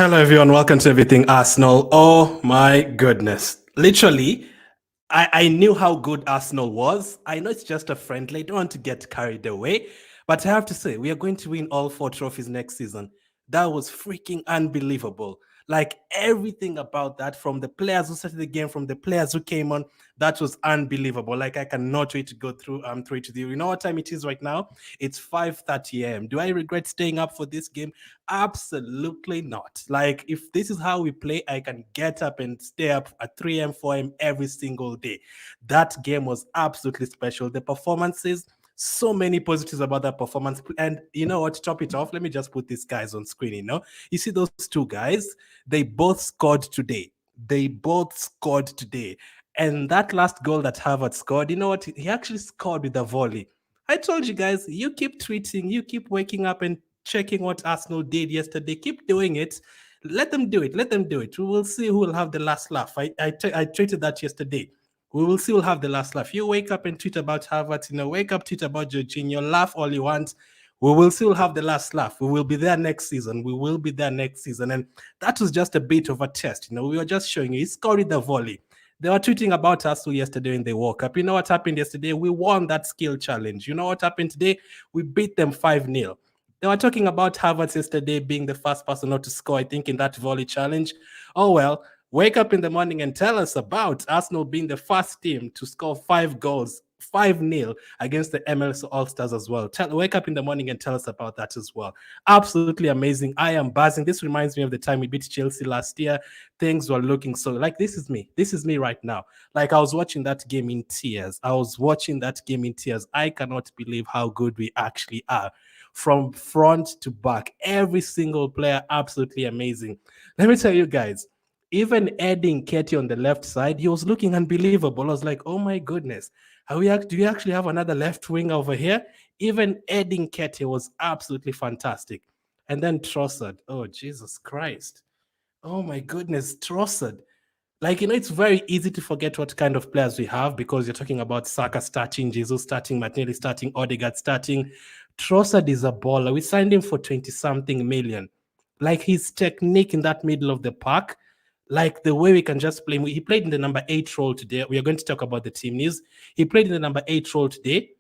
Hello, everyone. Welcome to Everything Arsenal. Oh my goodness. Literally, I knew how good Arsenal was. I know it's just a friendly. I don't want to get carried away. But I have to say, we are going to win all 4 trophies next season. That was freaking unbelievable. Like everything about that, from the players who started the game, from the players who came on, that was unbelievable. Like I cannot wait to go through it with you. You know what time it is right now? It's 5:30 a.m. Do I regret staying up for this game? Absolutely not. Like, if this is how we play, I can get up and stay up at 3 a.m., 4 a.m. every single day. That game was absolutely special. The performances, so many positives about that performance. And you know what? Top it off. Let me just put these guys on screen. You see those two guys? They both scored today. They both scored today. And that last goal that Harvard scored, you know what? He actually scored with a volley. I told you guys, you keep tweeting, you keep waking up and checking what Arsenal did yesterday. Keep doing it. Let them do it. Let them do it. We will see who will have the last laugh. I tweeted that yesterday. We will see who'll have the last laugh. You wake up and tweet about Harvard, wake up, tweet about Jorginho, laugh all you want. We will still have the last laugh. We will be there next season. We will be there next season. And that was just a bit of a test. We were just showing you. He scored the volley. They were tweeting about us yesterday when they woke up. You know what happened yesterday? We won that skill challenge. You know what happened today? We beat them 5-0. They were talking about Havertz yesterday being the first person not to score, I think, in that volley challenge. Oh, well, wake up in the morning and tell us about Arsenal being the first team to score 5 goals, 5-0 against the MLS All-Stars as well. Wake up in the morning and tell us about that as well. Absolutely amazing. I am buzzing. This reminds me of the time we beat Chelsea last year. Things were looking so like this is me. This is me right now. Like I was watching that game in tears. I cannot believe how good we actually are. From front to back, every single player absolutely amazing. Let me tell you guys, even Eddie Nketiah on the left side, he was looking unbelievable. I was like, oh my goodness, do we actually have another left wing over here? Even Eddie Nketiah was absolutely fantastic. And then Trossard, oh Jesus Christ, oh my goodness, Trossard. Like, it's very easy to forget what kind of players we have because you're talking about Saka starting, Jesus starting, Martinelli starting, Odegaard starting. Trossard is a baller. We signed him for 20-something million. Like, his technique in that middle of the park, like the way we can just play him. He played in the number 8 role today. We are going to talk about the team news. He played in the number 8 role today.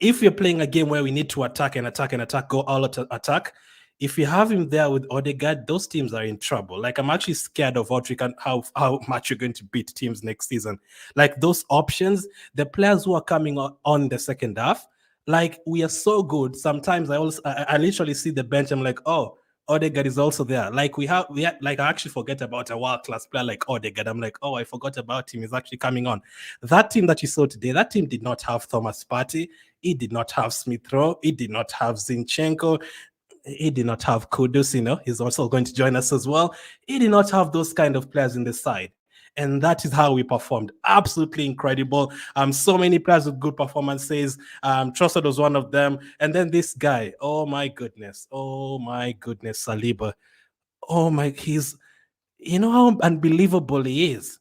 If you're playing a game where we need to attack and attack and attack, go all out attack, if you have him there with Odegaard, those teams are in trouble. Like, I'm actually scared of how much you're going to beat teams next season. Like, those options, the players who are coming on the second half, like, we are so good. Sometimes I literally see the bench. I'm like, oh, Odegaard is also there. Like, like, I actually forget about a world-class player like Odegaard. I'm like, oh, I forgot about him. He's actually coming on. That team that you saw today, that team did not have Thomas Partey. He did not have Smith Rowe. He did not have Zinchenko. He did not have Kudus, he's also going to join us as well. He did not have those kind of players in the side. And that is how we performed. Absolutely incredible. So many players with good performances. Trossard was one of them. And then this guy, oh my goodness, Saliba. You know how unbelievable he is.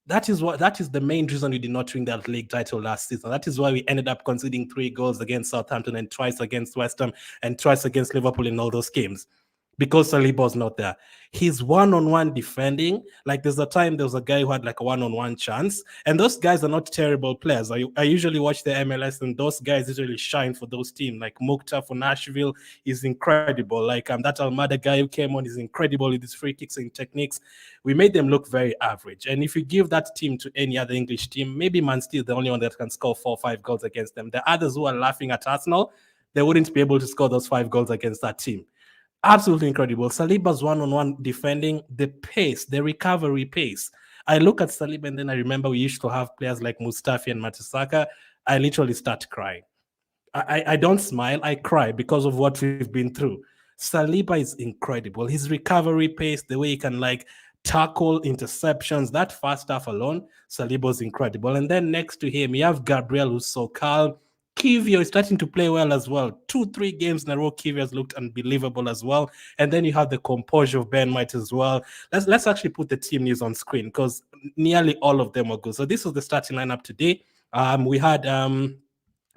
That is the main reason we did not win that league title last season. That is why we ended up conceding 3 goals against Southampton and twice against West Ham and twice against Liverpool in all those games. Because Saliba was not there. His one-on-one defending, like there was a guy who had like a one-on-one chance, and those guys are not terrible players. I usually watch the MLS, and those guys usually shine for those teams. Like Mukhtar for Nashville is incredible. Like that Almada guy who came on is incredible with his free kicks and techniques. We made them look very average. And if you give that team to any other English team, maybe Man City is the only one that can score 4 or 5 goals against them. The others who are laughing at Arsenal, they wouldn't be able to score those 5 goals against that team. Absolutely incredible. Saliba's one-on-one defending, the pace, the recovery pace. I look at Saliba and then I remember we used to have players like Mustafi and Mertesacker. I literally start crying. I don't smile, I cry because of what we've been through. Saliba is incredible. His recovery pace, the way he can tackle interceptions, that first half alone, Saliba's incredible. And then next to him, you have Gabriel, who's so calm. Kivio is starting to play well as well. 2-3 games in a row, Kivio has looked unbelievable as well. And then you have the composure of Ben White as well. Let's actually put the team news on screen because nearly all of them are good. So this was the starting lineup today. We had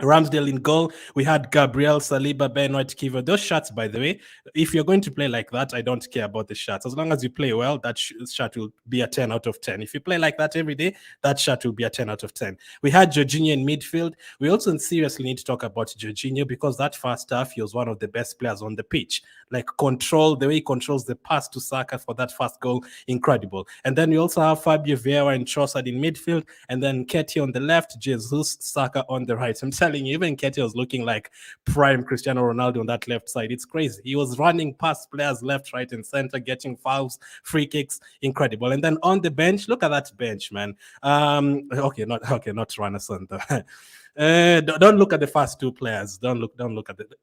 Ramsdale in goal. We had Gabriel, Saliba, Ben White, Kiva. Those shots, by the way, if you're going to play like that, I don't care about the shots. As long as you play well, that shot will be a 10 out of 10. If you play like that every day, that shot will be a 10 out of 10. We had Jorginho in midfield. We also seriously need to talk about Jorginho because that first half, he was one of the best players on the pitch. Like the way he controls the pass to Saka for that first goal, incredible. And then we also have Fabio Vieira and Trossard in midfield, and then Ketty on the left, Jesus, Saka on the right. I'm telling you, even Ketty was looking like prime Cristiano Ronaldo on that left side. It's crazy. He was running past players left, right, and center, getting fouls, free kicks, incredible. And then on the bench, look at that bench, man. Not Ranason though. Don't look at the first two players.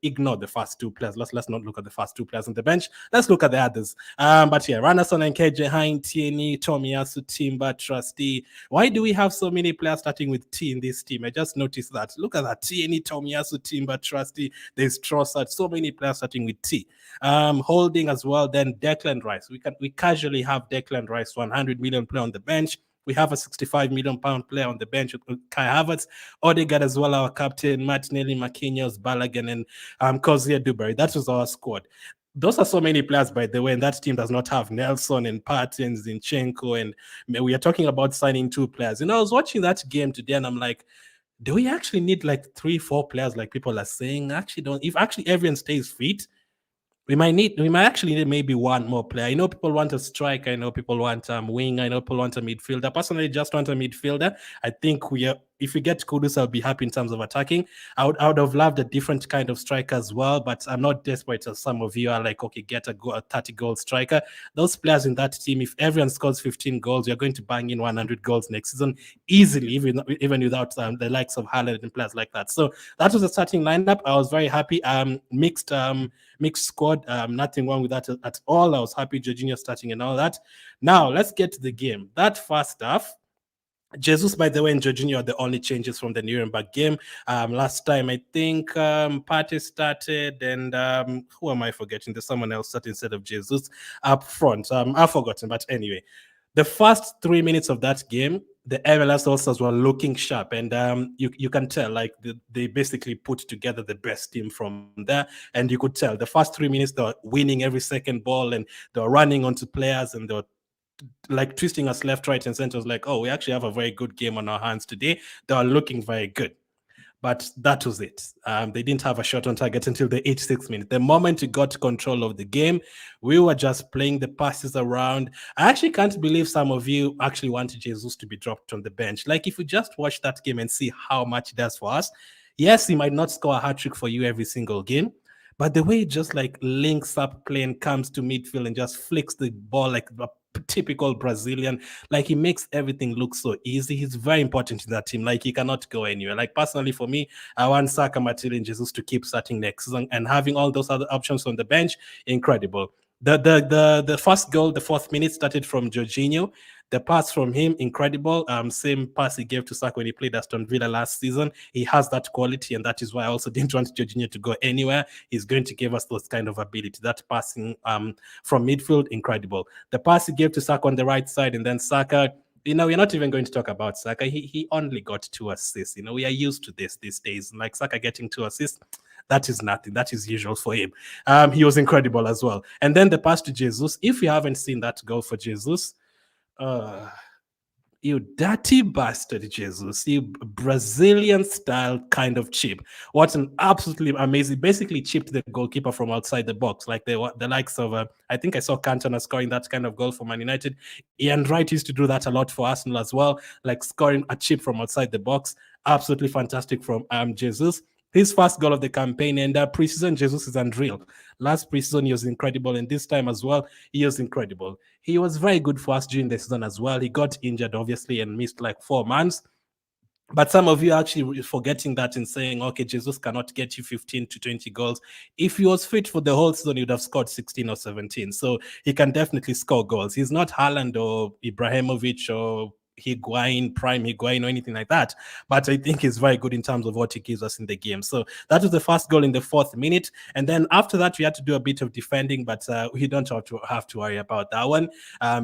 Ignore the first two players. Let's not look at the first two players on the bench. Let's look at the others. But yeah, Ranason and KJ Hein, Tierney, Tomiyasu, Timber, Trusty. Why do we have so many players starting with T in this team? I just noticed that. Look at that. Tierney, Tomiyasu, Timber, Trusty. There's Trossard. So many players starting with T. Holding as well. Then Declan Rice. We casually have Declan Rice, 100 million player on the bench. We have a 65 million pound player on the bench with Kai Havertz, Odegaard as well, our captain, Martinelli, Marquinhos, Balogun, and Kozia Dewberry. That was our squad. Those are so many players, by the way, and that team does not have Nelson and Partey, Zinchenko, and we are talking about signing 2 players. I was watching that game today, and I'm like, do we actually need like 3-4 players like people are saying? If actually everyone stays fit, we might actually need maybe one more player. I know people want a striker. I know people want wing. I know people want a midfielder. Personally, just want a midfielder. I think if we get Kudus, I'll be happy in terms of attacking. I would have loved a different kind of striker as well, but I'm not desperate as some of you are like, okay, get a 30-goal striker. Those players in that team, if everyone scores 15 goals, you're going to bang in 100 goals next season easily, even without the likes of Haaland and players like that. So that was the starting lineup. I was very happy. Mixed squad, nothing wrong with that at all. I was happy Jorginho starting and all that. Now, let's get to the game. That first half, Jesus, by the way, and Jorginho are the only changes from the Nuremberg game. Last time, I think Partey started, and who am I forgetting? There's someone else started instead of Jesus up front. I've forgotten, but anyway. The first 3 minutes of that game, the MLS All-Stars were looking sharp, and you can tell like they basically put together the best team from there, and you could tell the first 3 minutes they were winning every second ball, and they were running onto players, and they were like twisting us left, right, and center. Was like, oh, we actually have a very good game on our hands today. They are looking very good. But that was it. They didn't have a shot on target until the 86th minute. The moment we got control of the game, we were just playing the passes around. I actually can't believe some of you actually wanted Jesus to be dropped on the bench. Like, if you just watch that game and see how much it does for us, yes, he might not score a hat-trick for you every single game, but the way he just like links up play and comes to midfield and just flicks the ball like a typical Brazilian, like he makes everything look so easy. He's very important in that team. Like he cannot go anywhere. Like personally for me, I want Saka, Martinelli, and Jesus to keep starting next season, and having all those other options on the bench, incredible. The first goal, the 4th minute, started from Jorginho. The pass from him, incredible. Same pass he gave to Saka when he played Aston Villa last season. He has that quality, and that is why I also didn't want Jorginho to go anywhere. He's going to give us those kind of ability. That passing from midfield, incredible. The pass he gave to Saka on the right side, and then Saka, we're not even going to talk about Saka. He only got 2 assists. We are used to this these days. Like Saka getting 2 assists, that is nothing. That is usual for him. He was incredible as well. And then the pass to Jesus. If you haven't seen that goal for Jesus, you dirty bastard, Jesus. You Brazilian style kind of chip. What an absolutely amazing, basically chipped the goalkeeper from outside the box. Like the likes of, I think I saw Cantona scoring that kind of goal for Man United. Ian Wright used to do that a lot for Arsenal as well, like scoring a chip from outside the box. Absolutely fantastic from Jesus. His first goal of the campaign, and preseason Jesus is unreal. Last preseason he was incredible, and this time as well he was incredible. He was very good for us during the season as well. He got injured obviously and missed like 4 months. But some of you are actually forgetting that and saying, okay, Jesus cannot get you 15 to 20 goals. If he was fit for the whole season, he would have scored 16 or 17. So he can definitely score goals. He's not Haaland or Ibrahimovic or Higuain, prime Higuain, or anything like that. But I think he's very good in terms of what he gives us in the game. So that was the first goal in the 4th minute. And then after that, we had to do a bit of defending, but we don't have to worry about that one,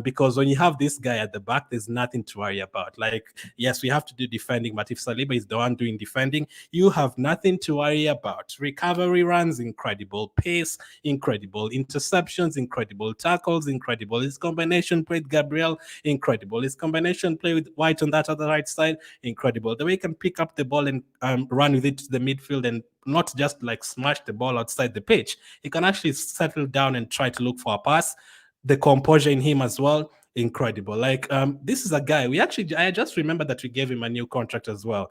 because when you have this guy at the back, there's nothing to worry about. Like, yes, we have to do defending, but if Saliba is the one doing defending, you have nothing to worry about. Recovery runs, incredible. Pace, incredible. Interceptions, incredible. Tackles, incredible. His combination play with Gabriel, incredible. His combination play with White on that other right side, incredible. The way he can pick up the ball and run with it to the midfield and not just like smash the ball outside the pitch. He can actually settle down and try to look for a pass. The composure in him as well, incredible. Like, this is a guy I just remember that we gave him a new contract as well.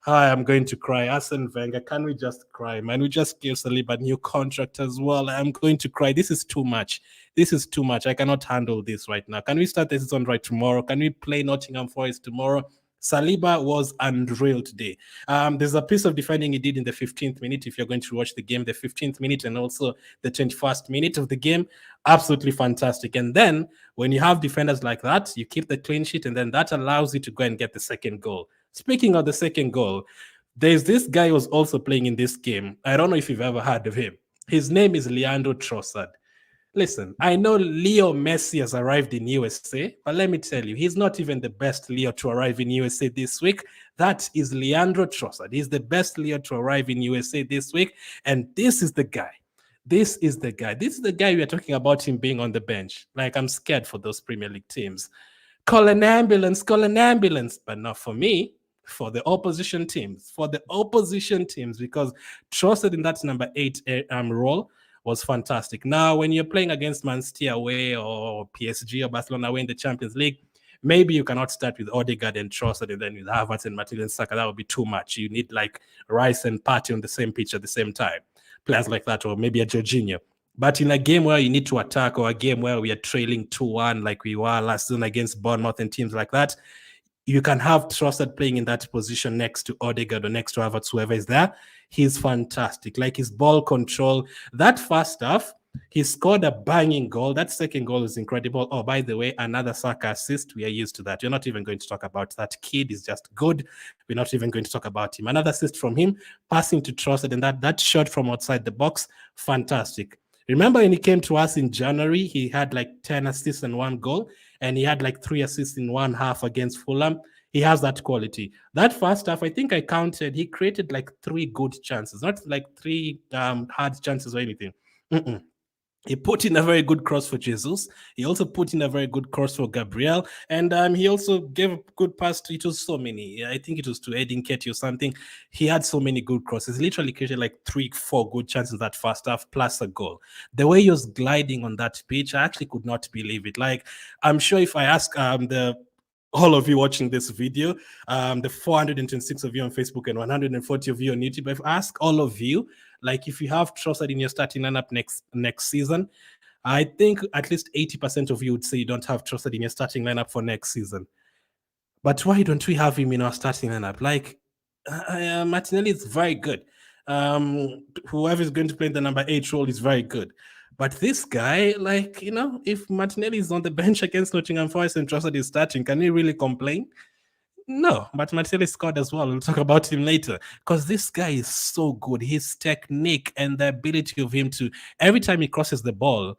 I am going to cry. Arsene Wenger, can we just cry, man? We just gave Saliba a new contract as well. I'm going to cry. This is too much. This is too much. I cannot handle this right now. Can we start the season right tomorrow? Can we play Nottingham Forest tomorrow? Saliba was unreal today. There's a piece of defending he did in the 15th minute. If you're going to watch the game, the 15th minute and also the 21st minute of the game, absolutely fantastic. And then when you have defenders like that, you keep the clean sheet, and then that allows you to go and get the second goal. Speaking of the second goal, there's this guy who's also playing in this game. I don't know if you've ever heard of him. His name is Leandro Trossard. Listen, I know Leo Messi has arrived in USA, but let me tell you, he's not even the best Leo to arrive in USA this week. That is Leandro Trossard. He's the best Leo to arrive in USA this week, and this is the guy. This is the guy. This is the guy we are talking about him being on the bench. Like, I'm scared for those Premier League teams. Call an ambulance, but not for me. For the opposition teams, because Trossard in that number 8 role was fantastic. Now, when you're playing against Man City away or PSG or Barcelona away in the Champions League, maybe you cannot start with Odegaard and Trossard and then with Havertz and Martinelli and Saka. That would be too much. You need like Rice and Partey on the same pitch at the same time. Players like that, or maybe a Jorginho. But in a game where you need to attack, or a game where we are trailing 2-1 like we were last season against Bournemouth and teams like that, you can have Trossard playing in that position next to Odegaard or next to Havertz, whoever is there. He's fantastic. Like, his ball control, that first half, he scored a banging goal. That second goal is incredible. Oh, by the way, another Saka assist. We are used to that. We're not even going to talk about that. Kid is just good. We're not even going to talk about him. Another assist from him, passing to Trossard, and that shot from outside the box, fantastic. Remember when he came to us in January, he had like 10 assists and 1 goal, and he had like 3 assists in 1 half against Fulham. He has that quality. That first half, I think I counted, he created like 3 good chances, not like 3 hard chances or anything. He put in a very good cross for Jesus. He also put in a very good cross for Gabriel. And he also gave a good pass to, it was so many. I think it was to Edin Ketty or something. He had so many good crosses. He literally created like 3-4 good chances that first half, plus a goal. The way he was gliding on that pitch, I actually could not believe it. Like, I'm sure if I ask all of you watching this video, the 426 of you on Facebook and 140 of you on YouTube, if I ask all of you, like, if you have Trossard in your starting lineup next season, I think at least 80% of you would say you don't have Trossard in your starting lineup for next season. But why don't we have him in our starting lineup? Like, Martinelli is very good. Whoever is going to play the number 8 role is very good. But this guy, like, if Martinelli is on the bench against Nottingham Forest and Trossard is starting, can we really complain? No, but Martinelli scored as well. We'll talk about him later, because this guy is so good. His technique and the ability of him to, every time he crosses the ball,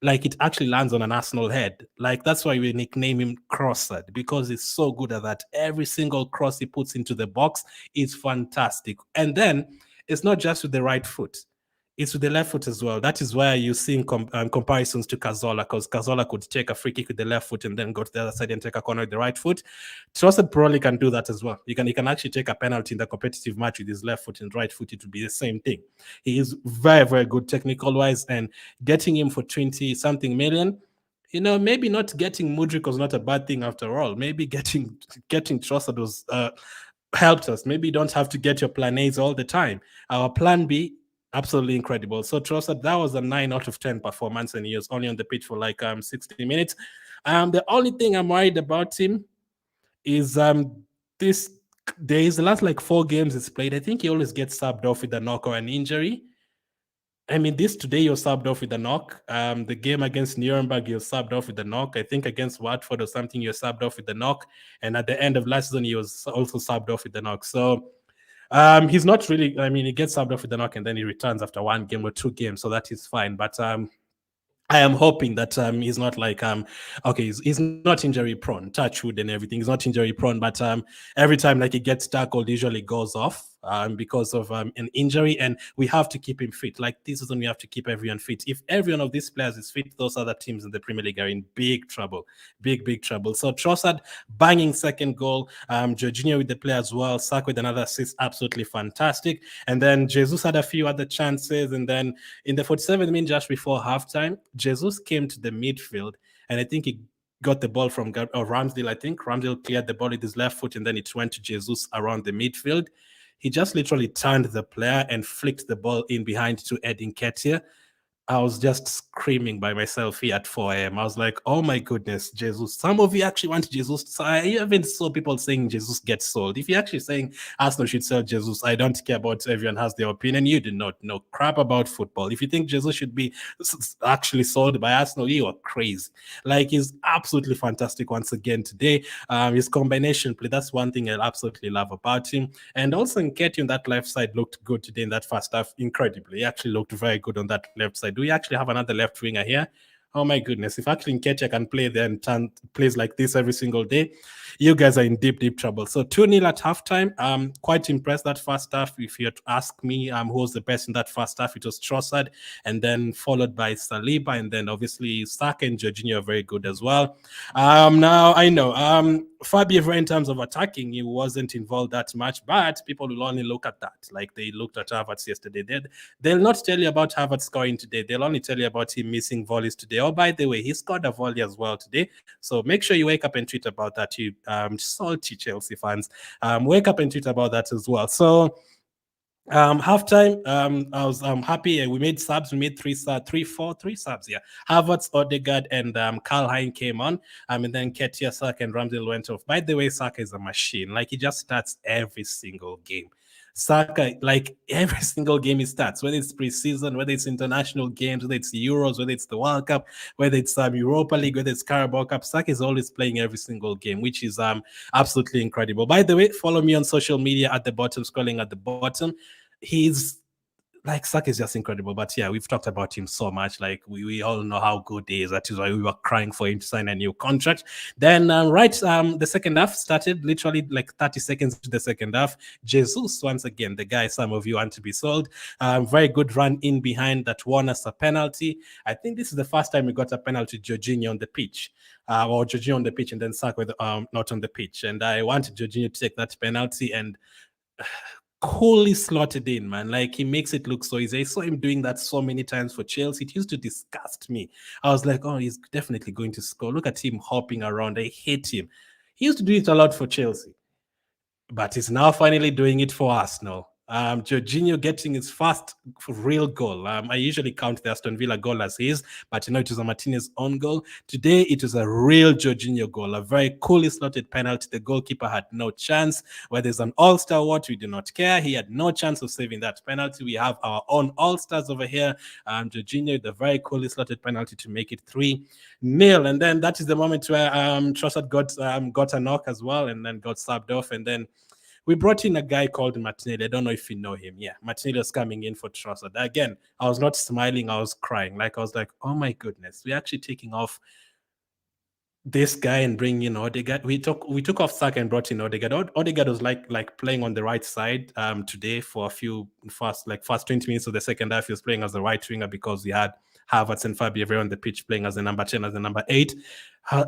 like, it actually lands on an Arsenal head. Like, that's why we nickname him Crossard, because he's so good at that. Every single cross he puts into the box is fantastic. And then it's not just with the right foot. It's with the left foot as well. That is where you're seeing comparisons to Cazorla, because Cazorla could take a free kick with the left foot and then go to the other side and take a corner with the right foot. Trossard probably can do that as well. He can actually take a penalty in the competitive match with his left foot and right foot. It would be the same thing. He is very, very good technical-wise, and getting him for 20-something million, maybe not getting Mudryk was not a bad thing after all. Maybe getting Trossard was helped us. Maybe you don't have to get your plan A's all the time. Our plan B, absolutely incredible. So Trossard, that was a 9 out of 10 performance, and he was only on the pitch for like 60 minutes. The only thing I'm worried about him is the last like 4 games he's played, I think he always gets subbed off with a knock or an injury. I mean, this today you're subbed off with a knock. The game against Nuremberg, you're subbed off with a knock. I think against Watford or something, you're subbed off with a knock. And at the end of last season, he was also subbed off with the knock. So he's not really, I mean, he gets subbed off with the knock and then he returns after one game or two games. So that is fine. But I am hoping that he's not like okay, he's not injury prone, touch wood and everything. He's not injury prone, but every time like he gets tackled, usually goes off because of an injury, and we have to keep him fit. Like this season, we have to keep everyone fit. If every one of these players is fit, those other teams in the Premier League are in big trouble, big trouble. So Trossard banging second goal, Jorginho with the play as well, Saka with another assist, absolutely fantastic. And then Jesus had a few other chances, and then in the 47th minute, just before halftime, Jesus came to the midfield, and I think he got the ball from Ramsdale. I think Ramsdale cleared the ball with his left foot, and then it went to Jesus around the midfield. He just literally turned the player and flicked the ball in behind to Edin Ketia. I was just screaming by myself here at 4 a.m. I was like, oh my goodness, Jesus. Some of you actually want Jesus. So I even saw people saying Jesus gets sold. If you're actually saying Arsenal should sell Jesus, I don't care about everyone has their opinion. You do not know crap about football. If you think Jesus should be actually sold by Arsenal, you are crazy. Like, he's absolutely fantastic once again today. His combination play, that's one thing I absolutely love about him. And also Nketiah on that left side looked good today in that first half, incredibly. He actually looked very good on that left side. Do we actually have another left winger here? Oh my goodness. If actually Nketiah can play there and plays like this every single day, you guys are in deep trouble. So 2-0 at halftime. Quite impressed that first half. If you had to ask me who was the best in that first half, it was Trossard, and then followed by Saliba, and then obviously Saka and Jorginho are very good as well. Now I know Fabio, in terms of attacking, he wasn't involved that much, but people will only look at that. Like they looked at Havertz yesterday. They'll not tell you about Havertz scoring today. They'll only tell you about him missing volleys today. Oh, by the way, he scored a volley as well today. So make sure you wake up and tweet about that. You salty Chelsea fans, wake up and tweet about that as well. So halftime, I was happy. We made subs. We made three subs. Yeah, Havertz, Odegaard, and Karl Hein came on. And then Ketia, Saka, and Ramsdale went off. By the way, Saka is a machine. Like, he just starts every single game. Saka, like every single game he starts, whether it's preseason, whether it's international games, whether it's the Euros, whether it's the World Cup, whether it's Europa League, whether it's Carabao Cup, Saka is always playing every single game, which is absolutely incredible. By the way, follow me on social media at the bottom, scrolling at the bottom. He's like, Saka is just incredible. But yeah, we've talked about him so much. Like, we all know how good he is. That is why we were crying for him to sign a new contract. Then the second half started, literally like 30 seconds to the second half. Jesus, once again, the guy some of you want to be sold. Very good run in behind that won us a penalty. I think this is the first time we got a penalty, Jorginho on the pitch. Or Jorginho on the pitch and then Saka not on the pitch. And I wanted Jorginho to take that penalty, and coolly slotted in, man. Like, he makes it look so easy. I saw him doing that so many times for Chelsea. It used to disgust me. I was like, oh, he's definitely going to score. Look at him hopping around. I hate him. He used to do it a lot for Chelsea, but he's now finally doing it for Arsenal. Jorginho getting his first real goal. I usually count the Aston Villa goal as his, but it was a Martinez own goal. Today, it was a real Jorginho goal, a very coolly slotted penalty. The goalkeeper had no chance. Whether it's an all-star award, we do not care. He had no chance of saving that penalty. We have our own all-stars over here. Jorginho, the very coolly slotted penalty to make it 3-0. And then that is the moment where Trossard got a knock as well, and then got subbed off. And then we brought in a guy called Martinelli. I don't know if you know him. Yeah, Martinelli was coming in for Trossard. Again, I was not smiling. I was crying. Like, I was like, oh my goodness, we're actually taking off this guy and bringing in Odegaard. We took off Saka and brought in Odegaard. Odegaard was like playing on the right side today for a few first 20 minutes of the second half. He was playing as the right winger because we had Havertz and Fabio on the pitch playing as the number 10, as the number 8.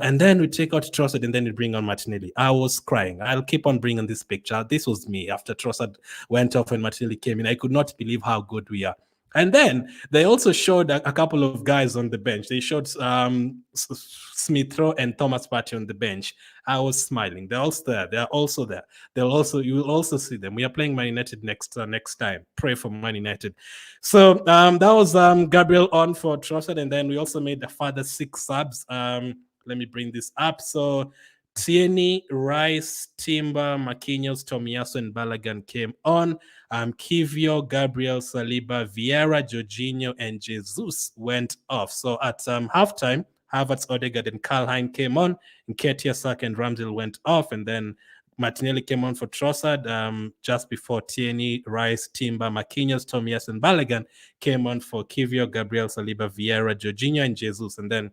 And then we take out Trossard and then we bring on Martinelli. I was crying. I'll keep on bringing this picture. This was me after Trossard went off and Martinelli came in. I could not believe how good we are. And then they also showed a couple of guys on the bench. They showed Smith Rowe and Thomas Partey on the bench. I was smiling. They're also there. They're also there. You will also see them. We are playing Man United next time. Pray for Man United. So that was Gabriel on for Trossard, and then we also made the further 6 subs. Let me bring this up. So Tierney, Rice, Timber, Marquinhos, Tomiyasu, and Balogun came on. Kivio, Gabriel, Saliba, Vieira, Jorginho, and Jesus went off. So at halftime, Havertz, Odegaard, and Karl-Heinz came on. Nketiah, Saka, and Ramsdale went off. And then Martinelli came on for Trossard just before Tierney, Rice, Timber, Marquinhos, Tomiyasu, and Balogun came on for Kivio, Gabriel, Saliba, Vieira, Jorginho, and Jesus. And then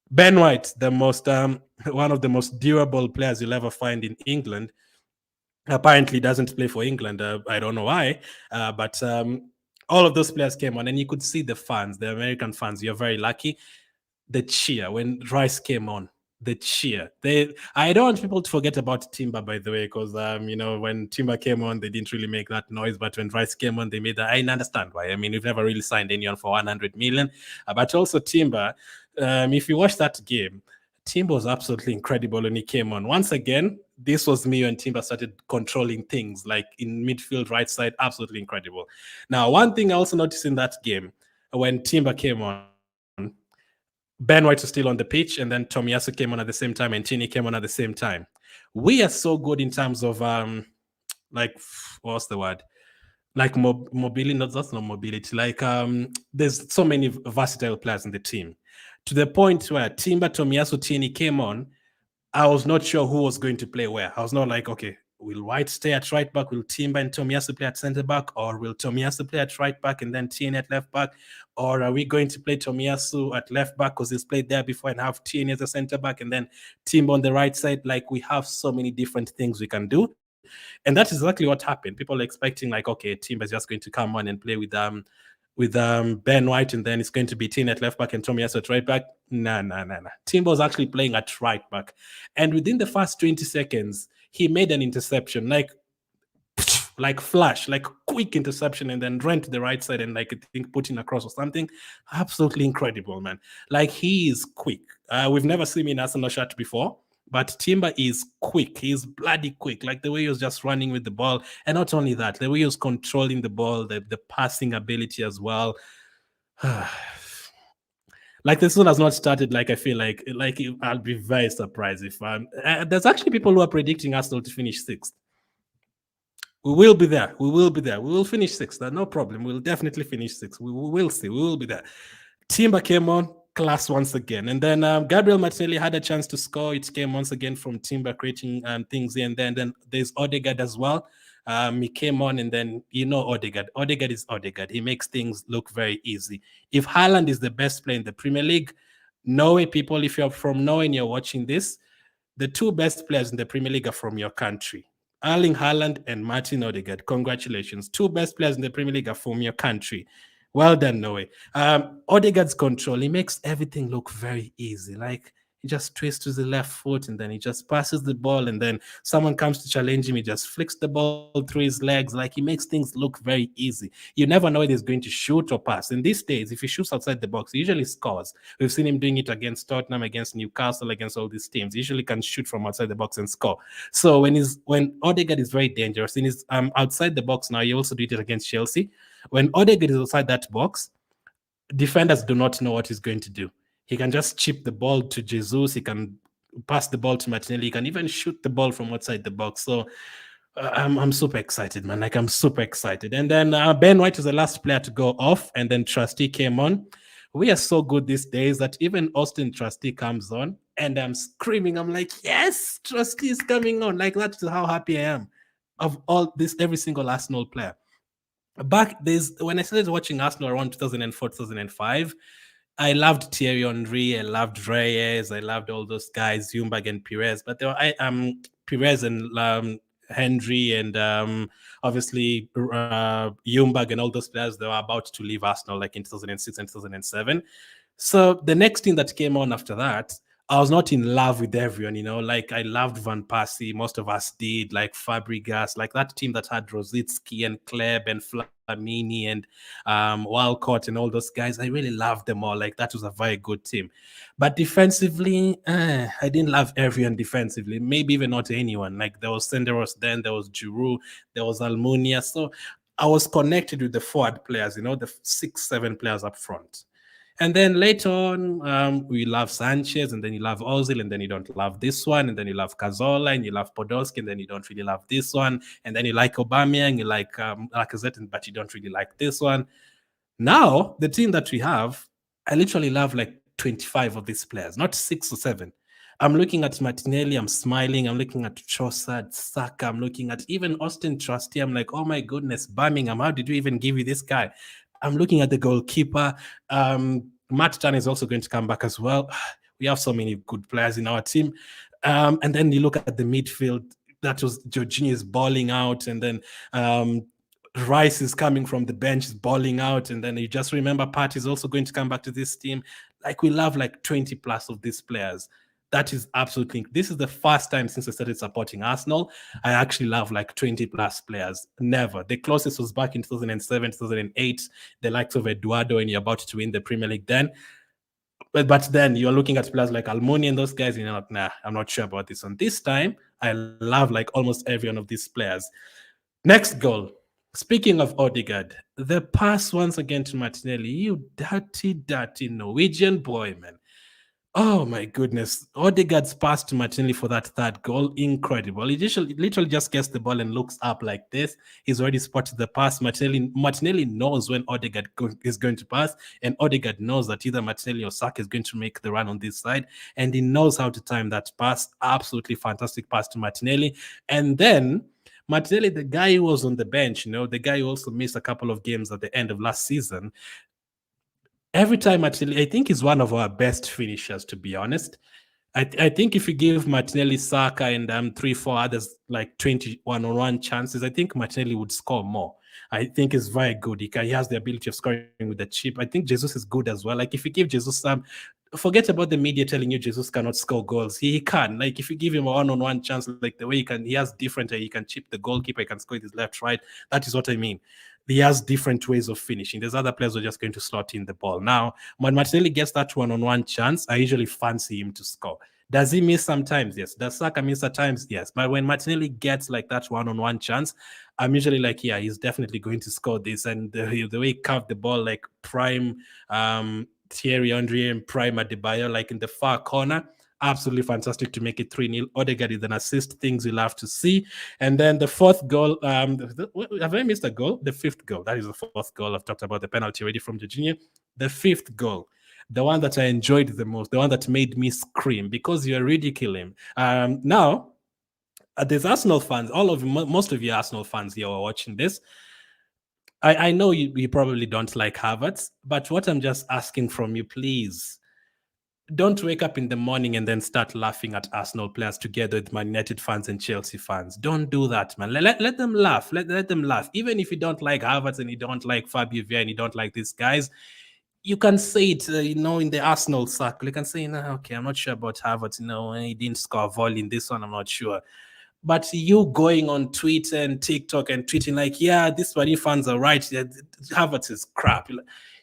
Ben White, the most one of the most durable players you'll ever find in England, apparently doesn't play for England. I don't know why, but all of those players came on, and you could see the fans, the American fans. You're very lucky. The cheer when Rice came on, the cheer. I don't want people to forget about Timber, by the way, because when Timber came on, they didn't really make that noise. But when Rice came on, they made that. I understand why. I mean, we've never really signed anyone for 100 million, but also Timber. If you watch that game, Timber was absolutely incredible when he came on. Once again, this was me when Timber started controlling things, like in midfield, right side, absolutely incredible. Now, one thing I also noticed in that game, when Timber came on, Ben White was still on the pitch, and then Tomiyasu came on at the same time, and Tierney came on at the same time. We are so good in terms of what's the word? Like mobility, that's not mobility. Like there's so many versatile players in the team, to the point where Timber, Tomiyasu, Tierney came on. I was not sure who was going to play where. I was not like, okay, will White stay at right back? Will Timber and Tomiyasu play at centre back? Or will Tomiyasu play at right back and then Tierney at left back? Or are we going to play Tomiyasu at left back because he's played there before and have Tierney as a centre back and then Timber on the right side? Like, we have so many different things we can do. And that's exactly what happened. People are expecting, like, okay, Timber is just going to come on and play with Ben White, and then it's going to be Tierney at left back and Tomiyasu at right back. Nah. Timber was actually playing at right back. And within the first 20 seconds, he made an interception, like flash, like quick interception, and then ran to the right side and, like, I think put in across or something. Absolutely incredible, man. Like, he is quick. We've never seen him in Arsenal shirt before. But Timber is quick. He's bloody quick. Like, the way he was just running with the ball. And not only that, the way he was controlling the ball, the passing ability as well. Like, the season has not started. Like, I feel like I'll be very surprised if there's actually people who are predicting Arsenal to finish sixth. We will be there. We will finish sixth. No problem. We'll definitely finish sixth. We will see. We will be there. Timber came on, class once again. And then Gabriel Martinelli had a chance to score. It came once again from Timber creating things here and then. Then there's Odegaard as well. He came on, and then Odegaard. Odegaard is Odegaard. He makes things look very easy. If Haaland is the best player in the Premier League, Norway people, if you're from Norway and you're watching this, the two best players in the Premier League are from your country. Erling Haaland and Martin Odegaard. Congratulations. Two best players in the Premier League are from your country. Well done, Norway. Odegaard's control, he makes everything look very easy. Like, he just twists to the left foot, and then he just passes the ball, and then someone comes to challenge him, he just flicks the ball through his legs. Like, he makes things look very easy. You never know if he's going to shoot or pass. In these days, if he shoots outside the box, he usually scores. We've seen him doing it against Tottenham, against Newcastle, against all these teams. He usually can shoot from outside the box and score. So when Odegaard is very dangerous, in his outside the box now, he also did it against Chelsea. When Odegaard is outside that box, defenders do not know what he's going to do. He can just chip the ball to Jesus. He can pass the ball to Martinelli. He can even shoot the ball from outside the box. So I'm super excited, man. Like, I'm super excited. And then Ben White was the last player to go off, and then Trusty came on. We are so good these days that even Austin Trusty comes on, and I'm screaming. I'm like, yes, Trusty is coming on. Like, that's how happy I am of all this, every single Arsenal player. When I started watching Arsenal around 2004, 2005, I loved Thierry Henry, I loved Reyes, I loved all those guys, Ljungberg and Perez. But there were Perez and Henry and obviously Ljungberg and all those players, they were about to leave Arsenal, like in 2006 and 2007. So the next thing that came on after that, I was not in love with everyone, like, I loved Van Persie. Most of us did, like Fabregas, like that team that had Rosicki and Kleb and Flamini and Walcott and all those guys. I really loved them all. Like, that was a very good team. But defensively, I didn't love everyone defensively, maybe even not anyone. Like, there was Senderos then, there was Giroud, there was Almunia. So I was connected with the forward players, the 6-7 players up front. And then later on, we love Sanchez, and then you love Ozil, and then you don't love this one, and then you love Cazorla, and you love Podolski, and then you don't really love this one, and then you like Aubameyang, you like Lacazette, but you don't really like this one. Now, the team that we have, I literally love like 25 of these players, not 6 or 7. I'm looking at Martinelli, I'm smiling. I'm looking at Trossard, Saka, I'm looking at even Austin Trusty. I'm like, oh my goodness, Birmingham, how did you even give you this guy? I'm looking at the goalkeeper. Matt Tan is also going to come back as well. We have so many good players in our team. And then you look at the midfield. That was Jorginho is balling out, and then Rice is coming from the bench, is balling out, and then you just remember Pat is also going to come back to this team. Like we love like 20 plus of these players. That is absolutely. This is the first time since I started supporting Arsenal. I actually love like 20 plus players. Never. The closest was back in 2007, 2008. The likes of Eduardo, and you're about to win the Premier League then. But then you're looking at players like Almoni and those guys, and you're like, nah, I'm not sure about this one. This time, I love like almost every one of these players. Next goal. Speaking of Odegaard, the pass once again to Martinelli. You dirty, dirty Norwegian boy, man. Oh my goodness. Odegaard's pass to Martinelli for that third goal, incredible. He literally just gets the ball and looks up like this. He's already spotted the pass. Martinelli knows when Odegaard is going to pass, and Odegaard knows that either Martinelli or Saka is going to make the run on this side, and he knows how to time that pass. Absolutely fantastic pass to Martinelli. And then Martinelli, the guy who was on the bench, the guy who also missed a couple of games at the end of last season, every time Martinelli, I think he's one of our best finishers, to be honest. I think if you give Martinelli, Saka, and 3-4 others like 20 one-on-one chances, I think Martinelli would score more. I think he's very good. He has the ability of scoring with the chip. I think Jesus is good as well. Like if you give Jesus forget about the media telling you Jesus cannot score goals. He can. Like if you give him a one-on-one chance, like the way he has different, he can chip the goalkeeper, he can score with his left, right. That is what I mean. He has different ways of finishing. There's other players who are just going to slot in the ball. Now, when Martinelli gets that one-on-one chance, I usually fancy him to score. Does he miss sometimes? Yes. Does Saka miss at times? Yes. But when Martinelli gets like that one-on-one chance, I'm usually like, yeah, he's definitely going to score this. And the way he carved the ball, like prime Thierry Henry and prime Adebayo, like in the far corner, absolutely fantastic to make it 3-0. Odegaard is an assist, things you'll have to see. And then the fourth goal, have I missed a goal? The fifth goal. That is the fourth goal. I've talked about the penalty already from Jorginho. The fifth goal, the one that I enjoyed the most, the one that made me scream because you're ridiculing. Now, there's Arsenal fans, most of you Arsenal fans here are watching this. I know you probably don't like Havertz, but what I'm just asking from you, please, don't wake up in the morning and then start laughing at Arsenal players together with Man United fans and Chelsea fans. Don't do that, man. Let them laugh. Let them laugh. Even if you don't like Havertz and you don't like Fabio Vieira and you don't like these guys, you can say it, in the Arsenal circle. You can say, no, okay, I'm not sure about Havertz. He didn't score a volley in this one. I'm not sure. But you going on Twitter and TikTok and tweeting like, yeah, this Manu fans are right. Havertz is crap.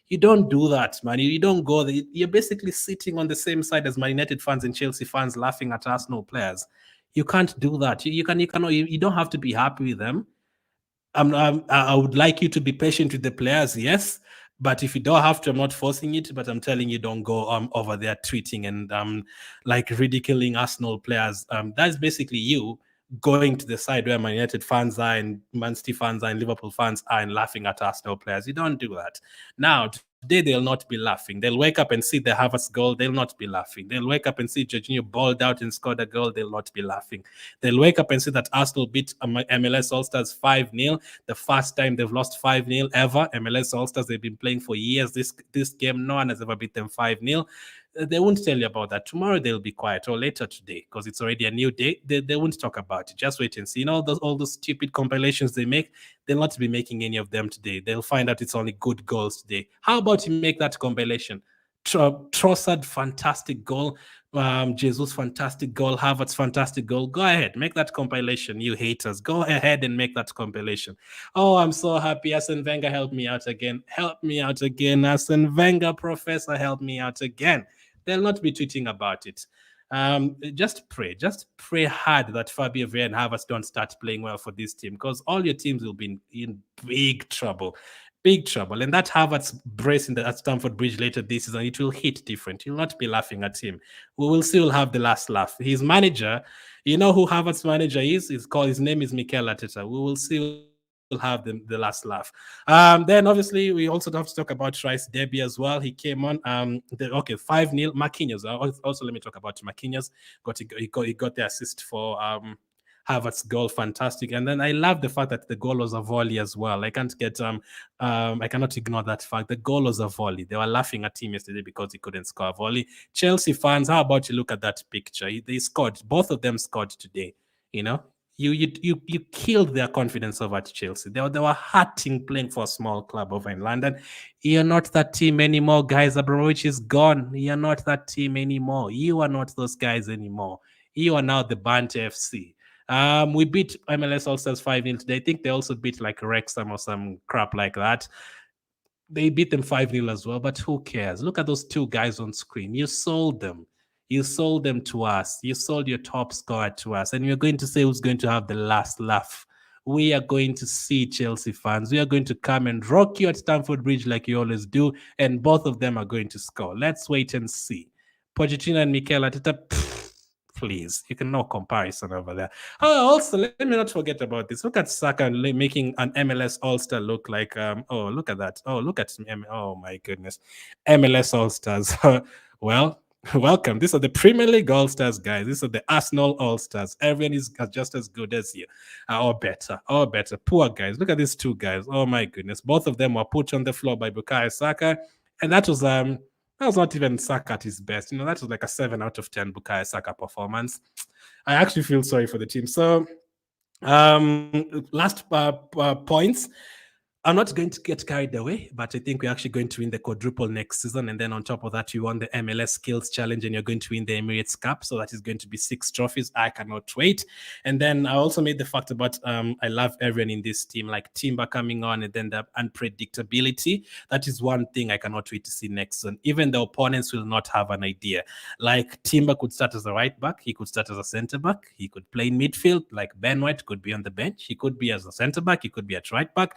You don't do that, man. You don't go there. You're basically sitting on the same side as Man United fans and Chelsea fans laughing at Arsenal players. You can't do that. You don't have to be happy with them. I would like you to be patient with the players, yes. But if you don't have to, I'm not forcing it. But I'm telling you, don't go over there tweeting and like ridiculing Arsenal players. That's basically you going to the side where Man United fans are and Man City fans are and Liverpool fans are and laughing at Arsenal players. You don't do that. Now, today they'll not be laughing. They'll wake up and see the Havertz goal. They'll not be laughing. They'll wake up and see Jorginho balled out and scored a goal. They'll not be laughing. They'll wake up and see that Arsenal beat MLS All-Stars 5-0. The first time they've lost 5-0 ever. MLS All-Stars, they've been playing for years. This game, no one has ever beat them 5-0. They won't tell you about that. Tomorrow they'll be quiet, or later today, because it's already a new day. They won't talk about it. Just wait and see. All those stupid compilations they make, they'll not be making any of them today. They'll find out it's only good goals today. How about you make that compilation? Trossard, fantastic goal. Jesus, fantastic goal. Havertz, fantastic goal. Go ahead, make that compilation, you haters. Go ahead and make that compilation. Oh, I'm so happy. Arsene Wenger, help me out again. Help me out again. Arsene Wenger, professor, help me out again. They'll not be tweeting about it. Just pray hard that Fabio Vieira and Havertz don't start playing well for this team, because all your teams will be in big trouble. big trouble. And that Havertz brace at Stamford Bridge later this season, it will hit different. You'll not be laughing at him. We will still have the last laugh. His manager, you know who Havertz's manager is? His name is Mikel Arteta. We will still have the last laugh. Then obviously we also have to talk about Rice Derby as well. He came on. 5-0. Marquinhos. Also, let me talk about Marquinhos. He got the assist for Havertz's goal, fantastic. And then I love the fact that the goal was a volley as well. I cannot ignore that fact. The goal was a volley. They were laughing at him yesterday because he couldn't score a volley. Chelsea fans, how about you look at that picture? They scored. Both of them scored today. You know, you killed their confidence over at Chelsea. They were hurting playing for a small club over in London. You're not that team anymore, guys. Abramovich is gone. You're not that team anymore. You are not those guys anymore. You are now the Bant FC. We beat MLS All-Stars 5-0 today. I think they also beat like Wrexham or some crap like that. They beat them 5-0 as well, but who cares? Look at those two guys on screen. You sold them. You sold them to us. You sold your top scorer to us. And you're going to say who's going to have the last laugh. We are going to see Chelsea fans. We are going to come and rock you at Stamford Bridge like you always do. And both of them are going to score. Let's wait and see. Pochettino and Mikel Arteta, please, you can no comparison over there. Oh, also, let me not forget about this. Look at Saka making an MLS All-Star look like, oh, look at that. Oh, look at, oh my goodness. MLS All-Stars. Well, welcome. These are the Premier League All-Stars, guys. These are the Arsenal All-Stars. Everyone is just as good as you. Or better. Poor guys. Look at these two guys. Oh my goodness. Both of them were put on the floor by Bukayo Saka. And that was not even Saka at his best. You know, that was like a 7 out of 10 Bukayo Saka performance. I actually feel sorry for the team. So, last points. I'm not going to get carried away, but I think we're actually going to win the quadruple next season. And then on top of that, you won the MLS Skills Challenge and you're going to win the Emirates Cup. So that is going to be 6 trophies. I cannot wait. And then I also made the fact about I love everyone in this team, like Timber coming on and then the unpredictability. That is one thing I cannot wait to see next season. Even the opponents will not have an idea. Like Timber could start as a right back. He could start as a center back. He could play in midfield. Like Ben White could be on the bench. He could be as a center back. He could be at right back.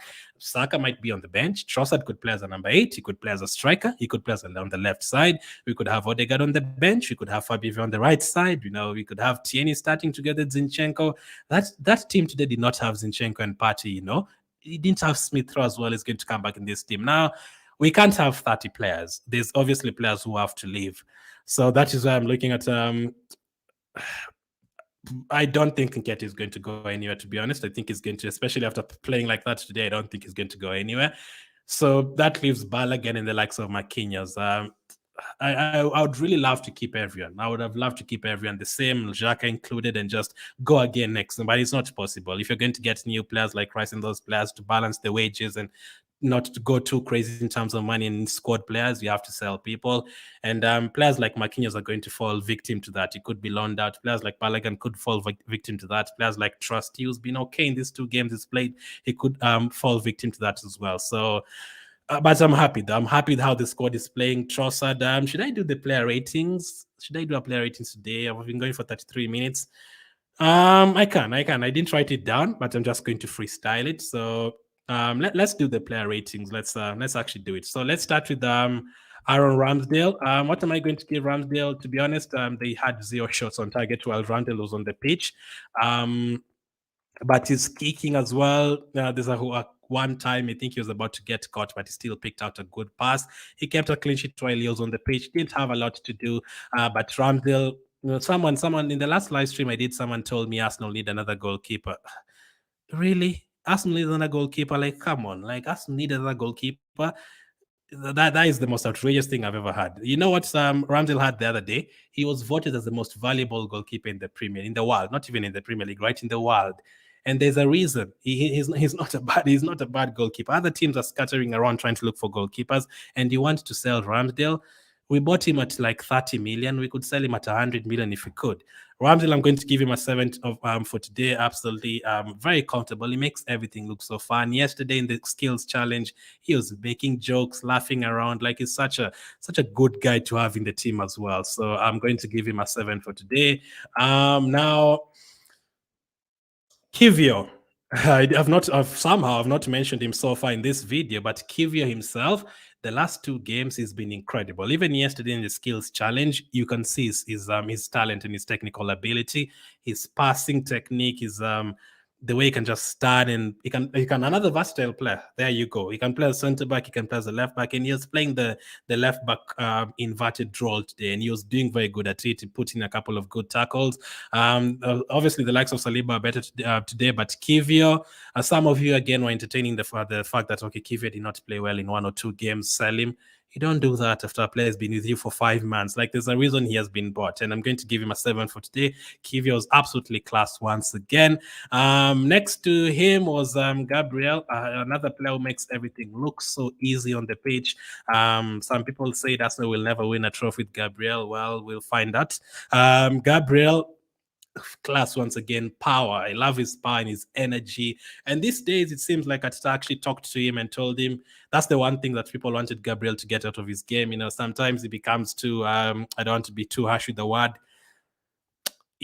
Saka might be on the bench. Trossard could play as a number 8. He could play as a striker. He could play as on the left side. We could have Odegaard on the bench. We could have Fabio on the right side. You know, we could have Tierney starting together, Zinchenko. That team today did not have Zinchenko and Partey, you know. He didn't have Smith Rowe as well. He's going to come back in this team. Now, we can't have 30 players. There's obviously players who have to leave. So that is why I'm looking at I don't think Nketiah is going to go anywhere, to be honest. I think he's going to, especially after playing like that today, I don't think he's going to go anywhere. So that leaves Balogun and the likes of Marquinhos. I would really love to keep everyone. I would have loved to keep everyone the same, Xhaka included, and just go again next. But it's not possible. If you're going to get new players like Rice and those players to balance the wages and not to go too crazy in terms of money and squad players, you have to sell people. And players like Marquinhos are going to fall victim to that. He could be loaned out. Players like Balogun could fall victim to that. Players like Trossard, who's been okay in these 2 games he's played, he could fall victim to that as well. So, but I'm happy though. I'm happy with how the squad is playing. Trossard, should I do the player ratings? Should I do a player ratings today? I've been going for 33 minutes. I can. I didn't write it down, but I'm just going to freestyle it. So let's do the player ratings. Let's actually do it. So let's start with Aaron Ramsdale. What am I going to give Ramsdale? To be honest, they had 0 shots on target while Ramsdale was on the pitch. But he's kicking as well. There's one time I think he was about to get caught, but he still picked out a good pass. He kept a clean sheet while he was on the pitch. Didn't have a lot to do, but Ramsdale. You know, someone in the last live stream I did, someone told me Arsenal need another goalkeeper. Really? Arsenal need another goalkeeper? Like, come on. Like, Arsenal need another goalkeeper? That is the most outrageous thing I've ever had. You know what Ramsdale had the other day? He was voted as the most valuable goalkeeper in the world, not even in the Premier League, right? In the world. And there's a reason. He's not a bad goalkeeper. Other teams are scattering around trying to look for goalkeepers, and you want to sell Ramsdale. We bought him at like 30 million. We could sell him at 100 million if we could. Ramsdale, I'm going to give him a 7 for today. Absolutely very comfortable. He makes everything look so fun. Yesterday in the skills challenge, he was making jokes, laughing around. Like, he's such a good guy to have in the team as well. So I'm going to give him a 7 for today. Now, Kivio. I've not mentioned him so far in this video, but Kivia himself, the last two games, he's been incredible. Even yesterday in the skills challenge, you can see his talent and his technical ability, his passing technique, his the way he can just start, and he can another versatile player. There you go. He can play as centre back, he can play as a left back, and he was playing the left back inverted role today, and he was doing very good at it. He put in a couple of good tackles. Obviously, the likes of Saliba are better today, but Kivio, some of you again were entertaining the fact that okay, Kivio did not play well in one or two games. Sell him. You don't do that after a player has been with you for 5 months. Like, there's a reason he has been bought, and I'm going to give him a 7 for today. Kivio was absolutely class once again. Next to him was Gabriel, another player who makes everything look so easy on the pitch. Some people say Arsenal will never win a trophy with Gabriel. Well, we'll find out. Gabriel, class once again, power. I love his power and his energy. And these days, it seems like I actually talked to him and told him that's the one thing that people wanted Gabriel to get out of his game. You know, sometimes it becomes too, I don't want to be too harsh with the word,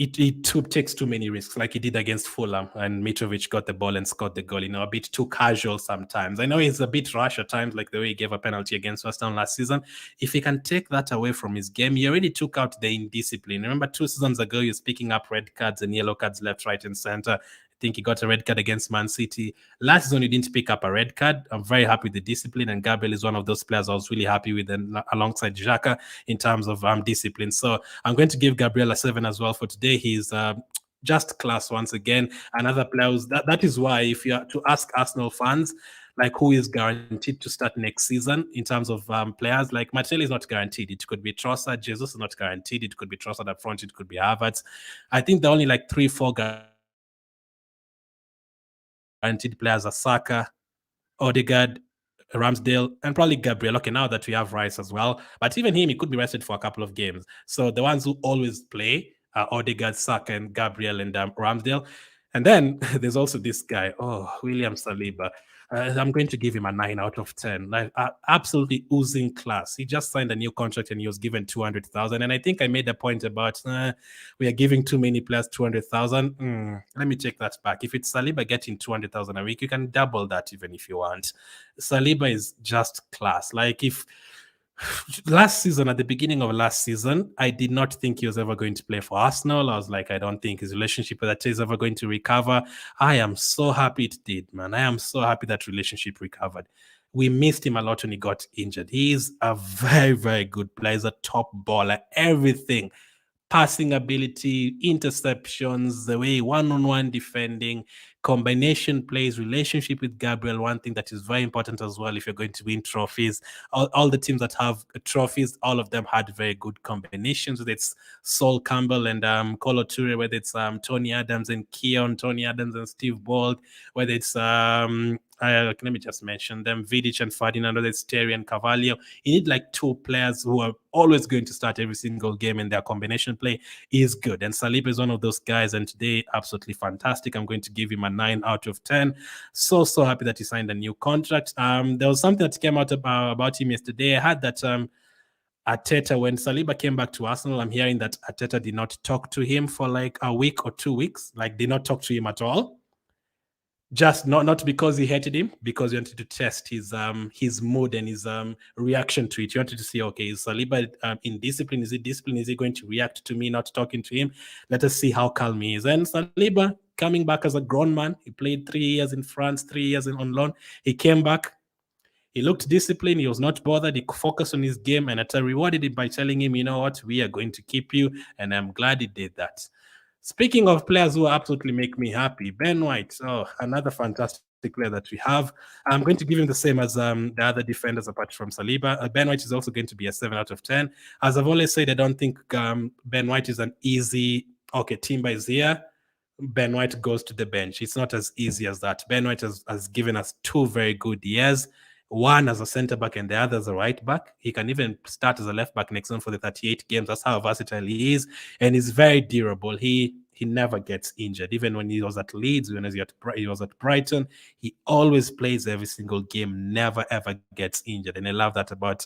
it takes too many risks, like he did against Fulham, and Mitrovic got the ball and scored the goal. You know, a bit too casual sometimes. I know he's a bit rash at times, like the way he gave a penalty against West Ham last season. If he can take that away from his game, he already took out the indiscipline. Remember, 2 seasons ago, he was picking up red cards and yellow cards left, right, and center. I think he got a red card against Man City. Last season, he didn't pick up a red card. I'm very happy with the discipline, and Gabriel is one of those players I was really happy with, and alongside Xhaka in terms of discipline. So I'm going to give Gabriel a 7 as well for today. He's just class once again. Another player that is why, if you are to ask Arsenal fans, like, who is guaranteed to start next season in terms of players, like Martinelli is not guaranteed. It could be Trossard. Jesus is not guaranteed. It could be Trossard up front. It could be Havertz. I think the only like 3-4 guaranteed players are Saka, Odegaard, Ramsdale, and probably Gabriel. Okay, now that we have Rice as well, but even him, he could be rested for a couple of games. So the ones who always play are Odegaard, Saka, and Gabriel, and Ramsdale. And then there's also this guy, William Saliba. I'm going to give him a 9 out of 10. Like, absolutely oozing class. He just signed a new contract and he was given 200,000. And I think I made a point about we are giving too many players 200,000. Let me take that back. If it's Saliba getting 200,000 a week, you can double that even if you want. Saliba is just class. Like, if last season, at the beginning of last season, I did not think he was ever going to play for Arsenal. I was like, I don't think his relationship with Ate is ever going to recover. I am so happy it did, man. I am so happy that relationship recovered. We missed him a lot when he got injured. He is a very, very good player. He's a top baller. Everything, passing ability, interceptions, the way one-on-one defending, combination plays, relationship with Gabriel, one thing that is very important as well if you're going to win trophies. All the teams that have trophies, all of them had very good combinations, whether it's Sol Campbell and Kolo Toure, whether it's Tony Adams and Keon, Tony Adams and Steve Bold, whether it's let me just mention them, Vidic and Ferdinand, whether it's Terry and Carvalho. You need like 2 players who are always going to start every single game, and their combination play is good. And Saliba is one of those guys, and today, absolutely fantastic. I'm going to give him a 9 out of 10. So happy that he signed a new contract. There was something that came out about him yesterday. I had that Arteta, when Saliba came back to Arsenal, I'm hearing that Arteta did not talk to him for like a week or 2 weeks, like did not talk to him at all. Just not because he hated him, because he wanted to test his mood and his reaction to it. You wanted to see, okay, is Saliba in discipline? Is he disciplined? Is he going to react to me not talking to him? Let us see how calm he is. And Saliba, coming back as a grown man, he played 3 years in France, 3 years on loan. He came back. He looked disciplined. He was not bothered. He focused on his game, and Arteta rewarded it by telling him, you know what, we are going to keep you, and I'm glad he did that. Speaking of players who absolutely make me happy, Ben White, another fantastic player that we have. I'm going to give him the same as the other defenders apart from Saliba. Ben White is also going to be a 7 out of 10. As I've always said, I don't think Ben White is an easy, okay, Timber is here, Ben White goes to the bench. It's not as easy as that. Ben White has given us 2 very good years, one as a centre back and the other as a right back. He can even start as a left back next season for the 38 games. That's how versatile he is, and he's very durable. He never gets injured. Even when he was at Leeds, when he was at Brighton, he always plays every single game, never ever gets injured. And I love that about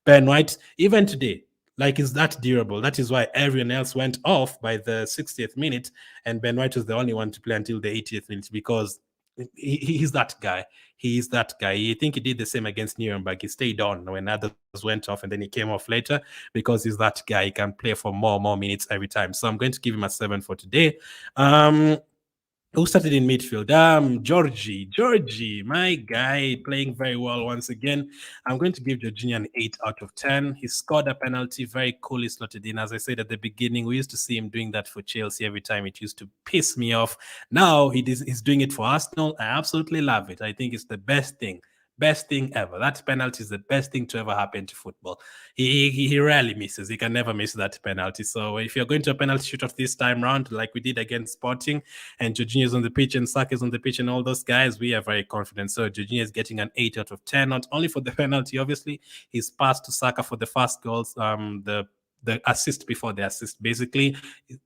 Ben White. Even today, like, is that durable. That is why everyone else went off by the 60th minute, and Ben White was the only one to play until the 80th minute, because He's that guy. He's that guy. You think he did the same against Nuremberg. He stayed on when others went off, and then he came off later because he's that guy. He can play for more minutes every time. So I'm going to give him a 7 for today. Who started in midfield? Georgie, my guy, playing very well once again. I'm going to give Jorginho an 8 out of 10. He scored a penalty, very coolly slotted in. As I said at the beginning, we used to see him doing that for Chelsea every time. It used to piss me off. Now he's doing it for Arsenal. I absolutely love it. I think it's the best thing. Best thing ever. That penalty is the best thing to ever happen to football. He rarely misses. He can never miss that penalty. So if you're going to a penalty shootout this time round, like we did against Sporting, and Jorginho is on the pitch and Saka is on the pitch and all those guys, we are very confident. So Jorginho is getting an 8 out of 10, not only for the penalty, obviously, he's passed to Saka for the first goals, the assist before the assist, basically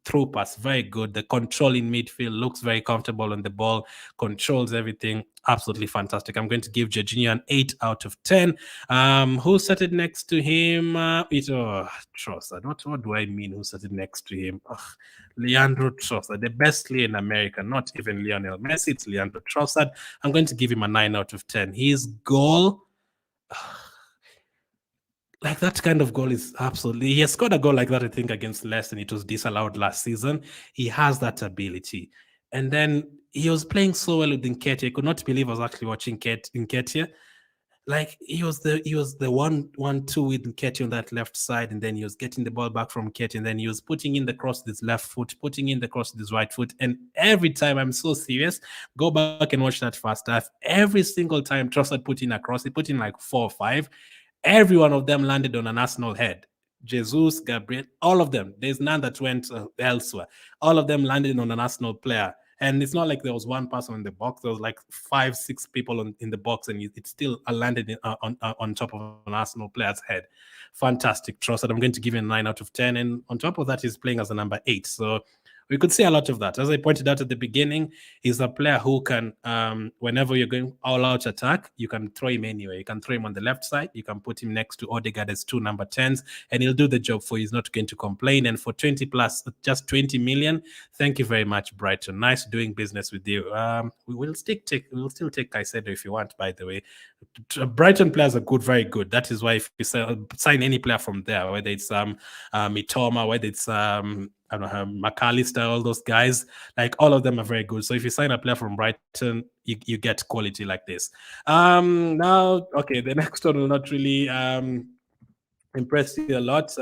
through pass, very good. The control in midfield, looks very comfortable on the ball, controls everything, absolutely fantastic. I'm going to give Jorginho an 8 out of 10. Who started next to him? Trossard. What do I mean? Who started next to him? Leandro Trossard, the best player in America, not even Lionel Messi. It's Leandro Trossard. I'm going to give him a 9 out of 10. His goal. Like that kind of goal is absolutely. He has scored a goal like that, I think, against Leicester, and it was disallowed last season. He has that ability. And then he was playing so well with Nketiah. I could not believe I was actually watching Nketiah. Like he was the 1-2 with Nketiah on that left side, and then he was getting the ball back from Nketiah, and then he was putting in the cross with his left foot, putting in the cross with his right foot. And every time, I'm so serious, go back and watch that first half. Every single time Trossard put in a cross, he put in like 4 or 5. Every one of them landed on an Arsenal head. Jesus, Gabriel, all of them. There's none that went elsewhere. All of them landed on an Arsenal player. And it's not like there was one person in the box. There was like 5, 6 people in the box, and it still landed on top of an Arsenal player's head. Fantastic. Trossard, I'm going to give him a 9 out of 10. And on top of that, he's playing as a number 8. So we could see a lot of that. As I pointed out at the beginning, he's a player who can, whenever you're going all-out attack, you can throw him anywhere. You can throw him on the left side. You can put him next to Odegaard as 2 number 10s, and he'll do the job for you. He's not going to complain. And for 20 plus, just 20 million, thank you very much, Brighton. Nice doing business with you. We'll still take Caicedo if you want, by the way. Brighton players are good, very good. That is why if you sign any player from there, whether it's Mitoma, whether it's I don't know, McAllister, all those guys, like all of them are very good. So if you sign a player from Brighton, you get quality like this. Now, okay, the next one will not really impressed you a lot.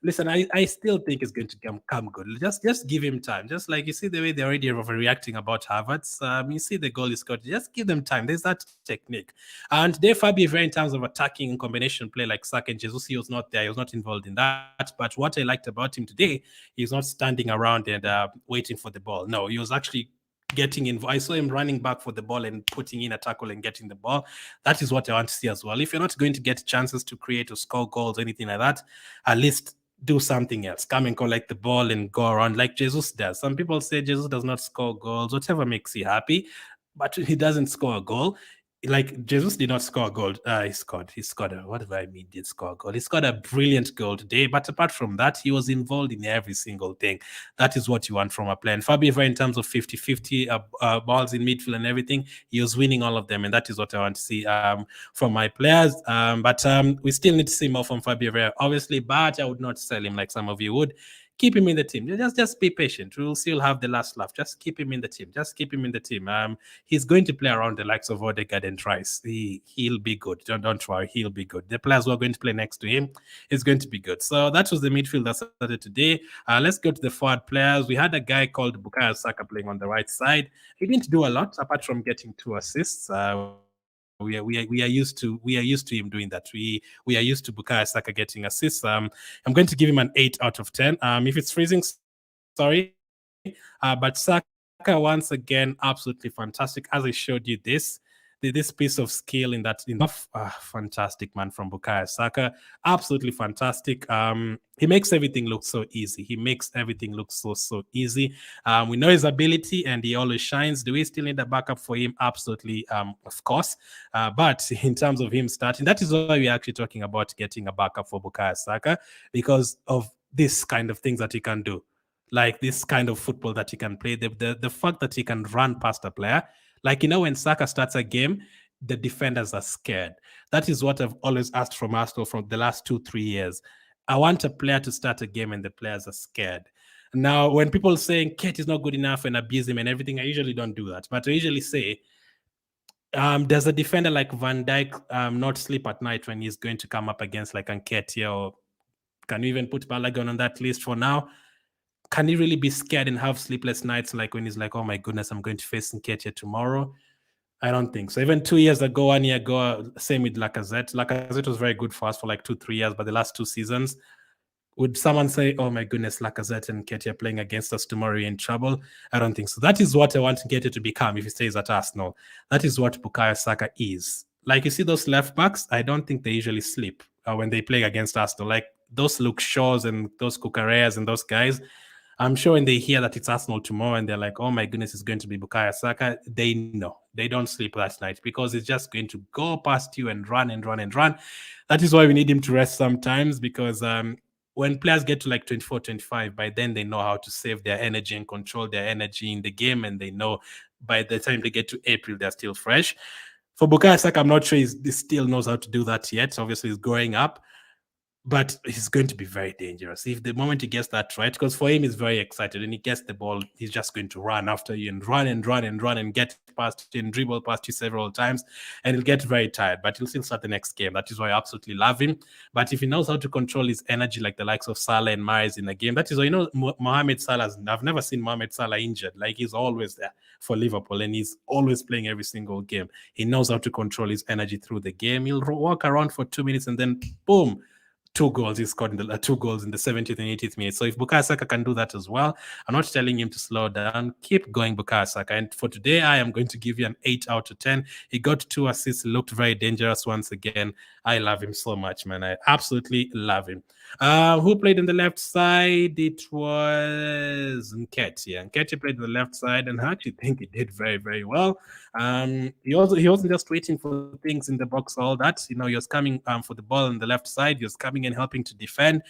Listen, I still think it's going to come good. Just give him time. Just like you see the way they're already overreacting about Havertz. You see the goal he scored. Just give them time. There's that technique. And today, Fabi, very in terms of attacking and combination play like Saka and Jesus, he was not there. He was not involved in that. But what I liked about him today, he's not standing around and waiting for the ball. No, he was actually getting involved. I saw him running back for the ball and putting in a tackle and getting the ball. That is what I want to see as well. If you're not going to get chances to create or score goals, anything like that, at least do something else. Come and collect the ball and go around like Jesus does. Some people say Jesus does not score goals, whatever makes you happy, but he doesn't score a goal. Like Jesus did not score a goal. He scored. What do I mean? Did score a goal? He scored a brilliant goal today. But apart from that, he was involved in every single thing. That is what you want from a player. And Fabio, in terms of 50-50 balls in midfield and everything, he was winning all of them. And that is what I want to see from my players. But we still need to see more from Fabio Vieira, obviously. But I would not sell him like some of you would. Keep him in the team. Just be patient. We'll still have the last laugh. Just keep him in the team. He's going to play around the likes of Odegaard and Rice. He'll be good. Don't worry. He'll be good. The players who are going to play next to him is going to be good. So that was the midfield that started today. Let's go to the forward players. We had a guy called Bukayo Saka playing on the right side. He didn't do a lot apart from getting 2 assists. We are used to him doing that. We are used to Bukayo Saka getting assists. I'm going to give him an 8 out of 10. If it's freezing, sorry. But Saka once again, absolutely fantastic. As I showed you this piece of skill fantastic, man, from Bukayo Saka. Absolutely fantastic. He makes everything look so easy. So easy. We know his ability and he always shines. Do we still need a backup for him? Absolutely, of course. But in terms of him starting, that is why we're actually talking about getting a backup for Bukayo Saka, because of this kind of things that he can do. Like this kind of football that he can play. The fact that he can run past a player, Like, when Saka starts a game, the defenders are scared. That is what I've always asked from Arsenal from the last 2-3 years. I want a player to start a game and the players are scared. Now, when people saying Kate is not good enough and abuse him and everything, I usually don't do that. But I usually say, does a defender like Van Dijk not sleep at night when he's going to come up against like Nketiah, or can you even put Balogun on that list for now? Can he really be scared and have sleepless nights like when he's like, oh my goodness, I'm going to face Nketiah tomorrow? I don't think so. Even 2 years ago, 1 year ago, same with Lacazette. Lacazette was very good for us for like 2-3 years, but the last 2 seasons, would someone say, oh my goodness, Lacazette and Nketiah playing against us tomorrow, you're in trouble? I don't think so. That is what I want Nketiah to become if he stays at Arsenal. That is what Bukayo Saka is. Like, you see those left backs, I don't think they usually sleep when they play against Arsenal. Like those Luke Shaws and those Cucareas and those guys, I'm sure when they hear that it's Arsenal tomorrow and they're like, oh my goodness, it's going to be Bukayo Saka, they know. They don't sleep that night because it's just going to go past you and run and run and run. That is why we need him to rest sometimes, because when players get to like 24, 25, by then they know how to save their energy and control their energy in the game, and they know by the time they get to April, they're still fresh. For Bukayo Saka, I'm not sure he still knows how to do that yet. Obviously, he's growing up. But he's going to be very dangerous if the moment he gets that right, because for him, he's very excited. And he gets the ball, he's just going to run after you and run and run and run and get past you and dribble past you several times. And he'll get very tired, but he'll still start the next game. That is why I absolutely love him. But if he knows how to control his energy, like the likes of Salah and Mahrez in the game, that is why, Mohamed Salah, I've never seen Mohamed Salah injured. Like, he's always there for Liverpool and he's always playing every single game. He knows how to control his energy through the game. He'll walk around for 2 minutes and then boom, 2 goals. He scored in the 2 goals in the 70th and 80th minute. So if Bukayo Saka can do that as well, I'm not telling him to slow down. Keep going, Bukayo Saka. And for today, I am going to give you an 8 out of 10. He got 2 assists, looked very dangerous once again. I love him so much, man. I absolutely love him. Who played on the left side? It was Nketiah. Nketiah played on the left side, and I actually think he did very, very well. He wasn't just waiting for things in the box, all that. He was coming for the ball on the left side. He was coming and helping to defend.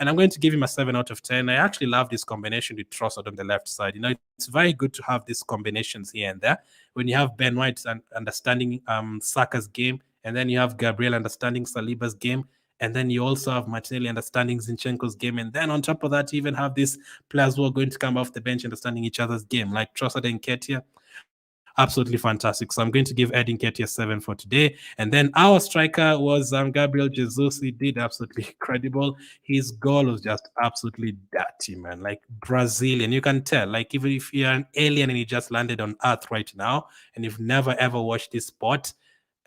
And I'm going to give him a 7 out of 10. I actually love this combination with Trossard on the left side. It's very good to have these combinations here and there. When you have Ben White understanding Saka's game, and then you have Gabriel understanding Saliba's game, and then you also have Martinelli understanding Zinchenko's game. And then on top of that, you even have these players who are going to come off the bench understanding each other's game, like Trossard and Nketiah. Absolutely fantastic. So I'm going to give Edin Nketiah 7 for today. And then our striker was Gabriel Jesus. He did absolutely incredible. His goal was just absolutely dirty, man. Like Brazilian. You can tell. Like, even if you're an alien and you just landed on Earth right now and you've never ever watched this sport,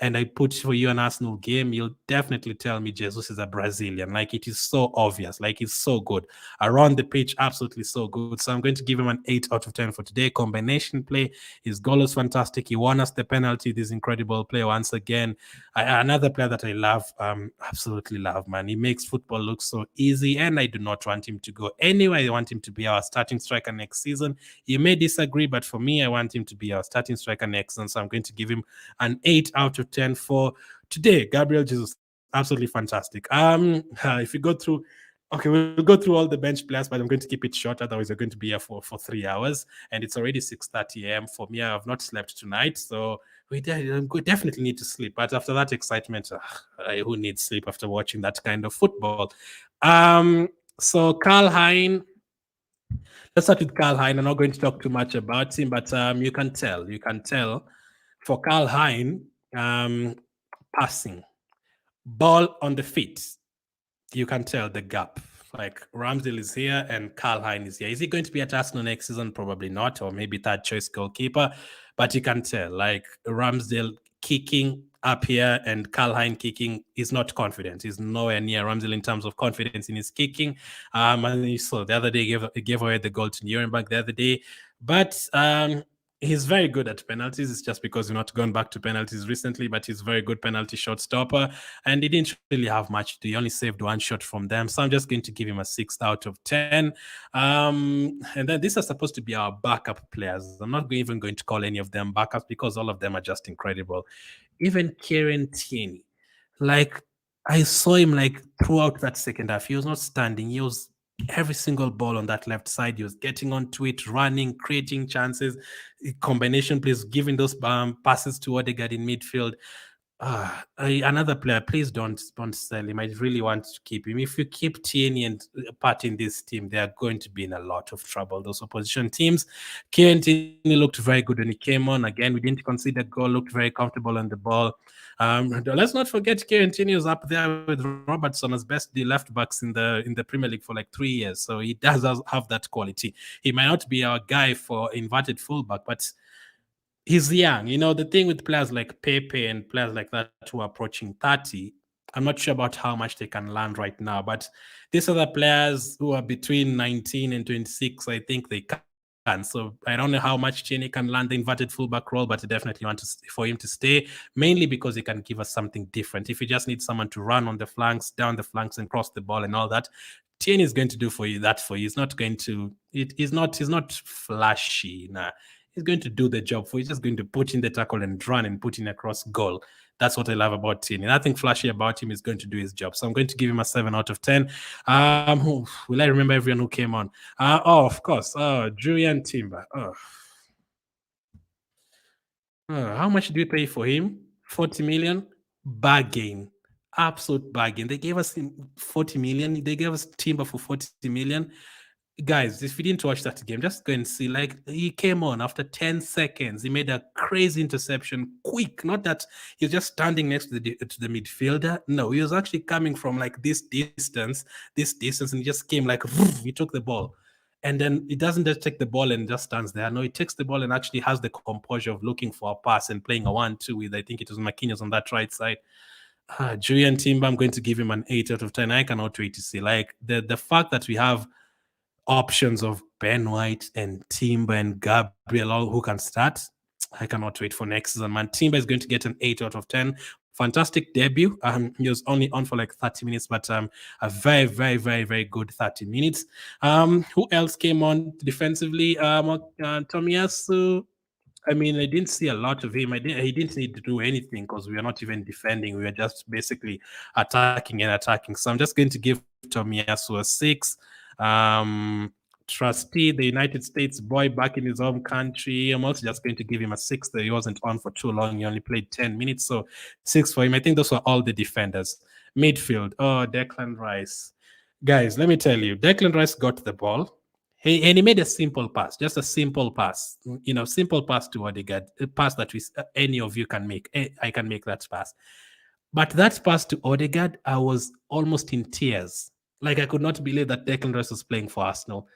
and I put for you an Arsenal game, you'll definitely tell me Jesus is a Brazilian. Like, it is so obvious. Like, he's so good. Around the pitch, absolutely so good. So I'm going to give him an 8 out of 10 for today. Combination play. His goal was fantastic. He won us the penalty. This incredible play once again. Another player that I love, absolutely love, man. He makes football look so easy, and I do not want him to go anywhere. I want him to be our starting striker next season. You may disagree, but for me, I want him to be our starting striker next season. So I'm going to give him an 8 out of 10 for today. Gabriel Jesus, absolutely fantastic. If you go through, okay, we'll go through all the bench players, but I'm going to keep it short. Otherwise, we're going to be here for 3 hours, and it's already 6:30 a.m. for me. I have not slept tonight, so we definitely need to sleep. But after that excitement, who needs sleep after watching that kind of football? So Karl Hein. Let's start with Karl Hein. I'm not going to talk too much about him, but you can tell for Karl Hein, passing, ball on the feet, you can tell the gap. Like, Ramsdale is here and Karl Hein is here. Is he going to be at Arsenal next season? Probably not, or maybe third choice goalkeeper. But you can tell, like, Ramsdale kicking up here and Karl Hein kicking is not confident. He's nowhere near Ramsdale in terms of confidence in his kicking. And you saw the other day he gave away the goal to Nuremberg the other day. But he's very good at penalties. It's just because we've not gone back to penalties recently, but he's very good penalty shot stopper. And he didn't really have much to do. He only saved 1 shot from them. So I'm just going to give him a 6 out of 10. And then these are supposed to be our backup players. I'm not even going to call any of them backups because all of them are just incredible. Even Kieran Tierney, like, I saw him like throughout that second half. He was not standing. He was every single ball on that left side. He was getting onto it, running, creating chances, combination plays, giving those passes to Odegaard in midfield. Another player, please don't sell him. I really want to keep him. If you keep Tierney and Pat in this team, they are going to be in a lot of trouble. Those opposition teams. Kieran Tierney looked very good when he came on. Again, we didn't concede a goal. Looked very comfortable on the ball. Let's not forget Kieran Tierney was up there with Robertson as best the left backs in the Premier League for like 3 years. So he does have that quality. He might not be our guy for inverted fullback, but he's young. The thing with players like Pepe and players like that who are approaching 30, I'm not sure about how much they can learn right now. But these other players who are between 19 and 26, I think they can. So I don't know how much Cheney can learn the inverted fullback role, but I definitely want for him to stay, mainly because he can give us something different. If you just need someone to run on the flanks, down the flanks, and cross the ball and all that, Tierney is going to do for you that for you. He's not going to. He's not flashy. Nah, he's going to do the job for you. He's just going to put in the tackle and run and put in across goal. That's what I love about Tierney. Nothing flashy about him. Is going to do his job. So I'm going to give him a 7 out of 10. Will I remember everyone who came on? Of course. Julian Timber. How much do we pay for him? 40 million? Bargain. Absolute bargain. They gave us 40 million. They gave us Timber for 40 million. Guys, if you didn't watch that game, just go and see. Like, he came on after 10 seconds. He made a crazy interception, quick. Not that he was just standing next to the midfielder. No, he was actually coming from like this distance, and he just came like, he took the ball. And then he doesn't just take the ball and just stands there. No, he takes the ball and actually has the composure of looking for a pass and playing a 1-2 with, I think it was Marquinhos on that right side. Julian Timber, I'm going to give him an 8 out of 10. I cannot wait to see. Like, the fact that we have options of Ben White and Timber and Gabriel, all who can start. I cannot wait for next season, man. Timber is going to get an 8 out of 10. Fantastic debut. He was only on for like 30 minutes, but a very, very, very, very good 30 minutes. Who else came on defensively? Tomiyasu. I mean, I didn't see a lot of him. He didn't need to do anything because we were not even defending. We were just basically attacking and attacking. So I'm just going to give Tomiyasu a 6. Trustee, the United States boy back in his home country, I'm also just going to give him a 6. That he wasn't on for too long. He only played 10 minutes. So 6 for him. I think those were all the defenders. Midfield. Declan Rice. Guys, let me tell you, Declan Rice got the ball. He made a simple pass, just a simple pass. Simple pass to Odegaard, a pass that any of you can make. I can make that pass. But that pass to Odegaard, I was almost in tears. Like, I could not believe that Declan Rice was playing for Arsenal.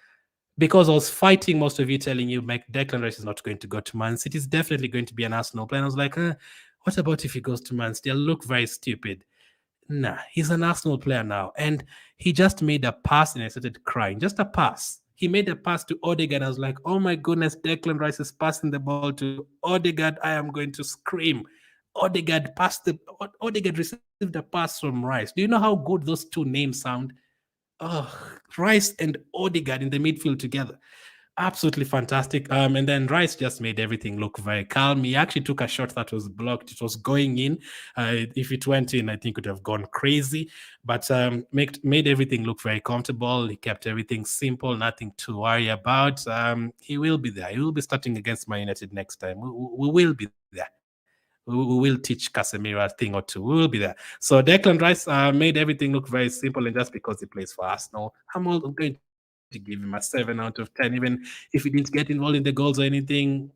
Because I was fighting most of you, telling you, Declan Rice is not going to go to Man City. It's definitely going to be an Arsenal player. And I was like, what about if he goes to Man City? I'll look very stupid. Nah, he's an Arsenal player now. And he just made a pass and I started crying. Just a pass. He made a pass to Odegaard. I was like, oh my goodness, Declan Rice is passing the ball to Odegaard. I am going to scream. Odegaard received a pass from Rice. Do you know how good those two names sound? Rice and Odegaard in the midfield together. Absolutely fantastic. And then Rice just made everything look very calm. He actually took a shot that was blocked. It was going in. If it went in, I think it would have gone crazy. But made everything look very comfortable. He kept everything simple, nothing to worry about. He will be there. He will be starting against Man United next time. We will be there. We will teach Casemiro a thing or two. We will be there. So Declan Rice made everything look very simple, and just because he plays for Arsenal, I'm going to give him a 7 out of 10. Even if he didn't get involved in the goals or anything,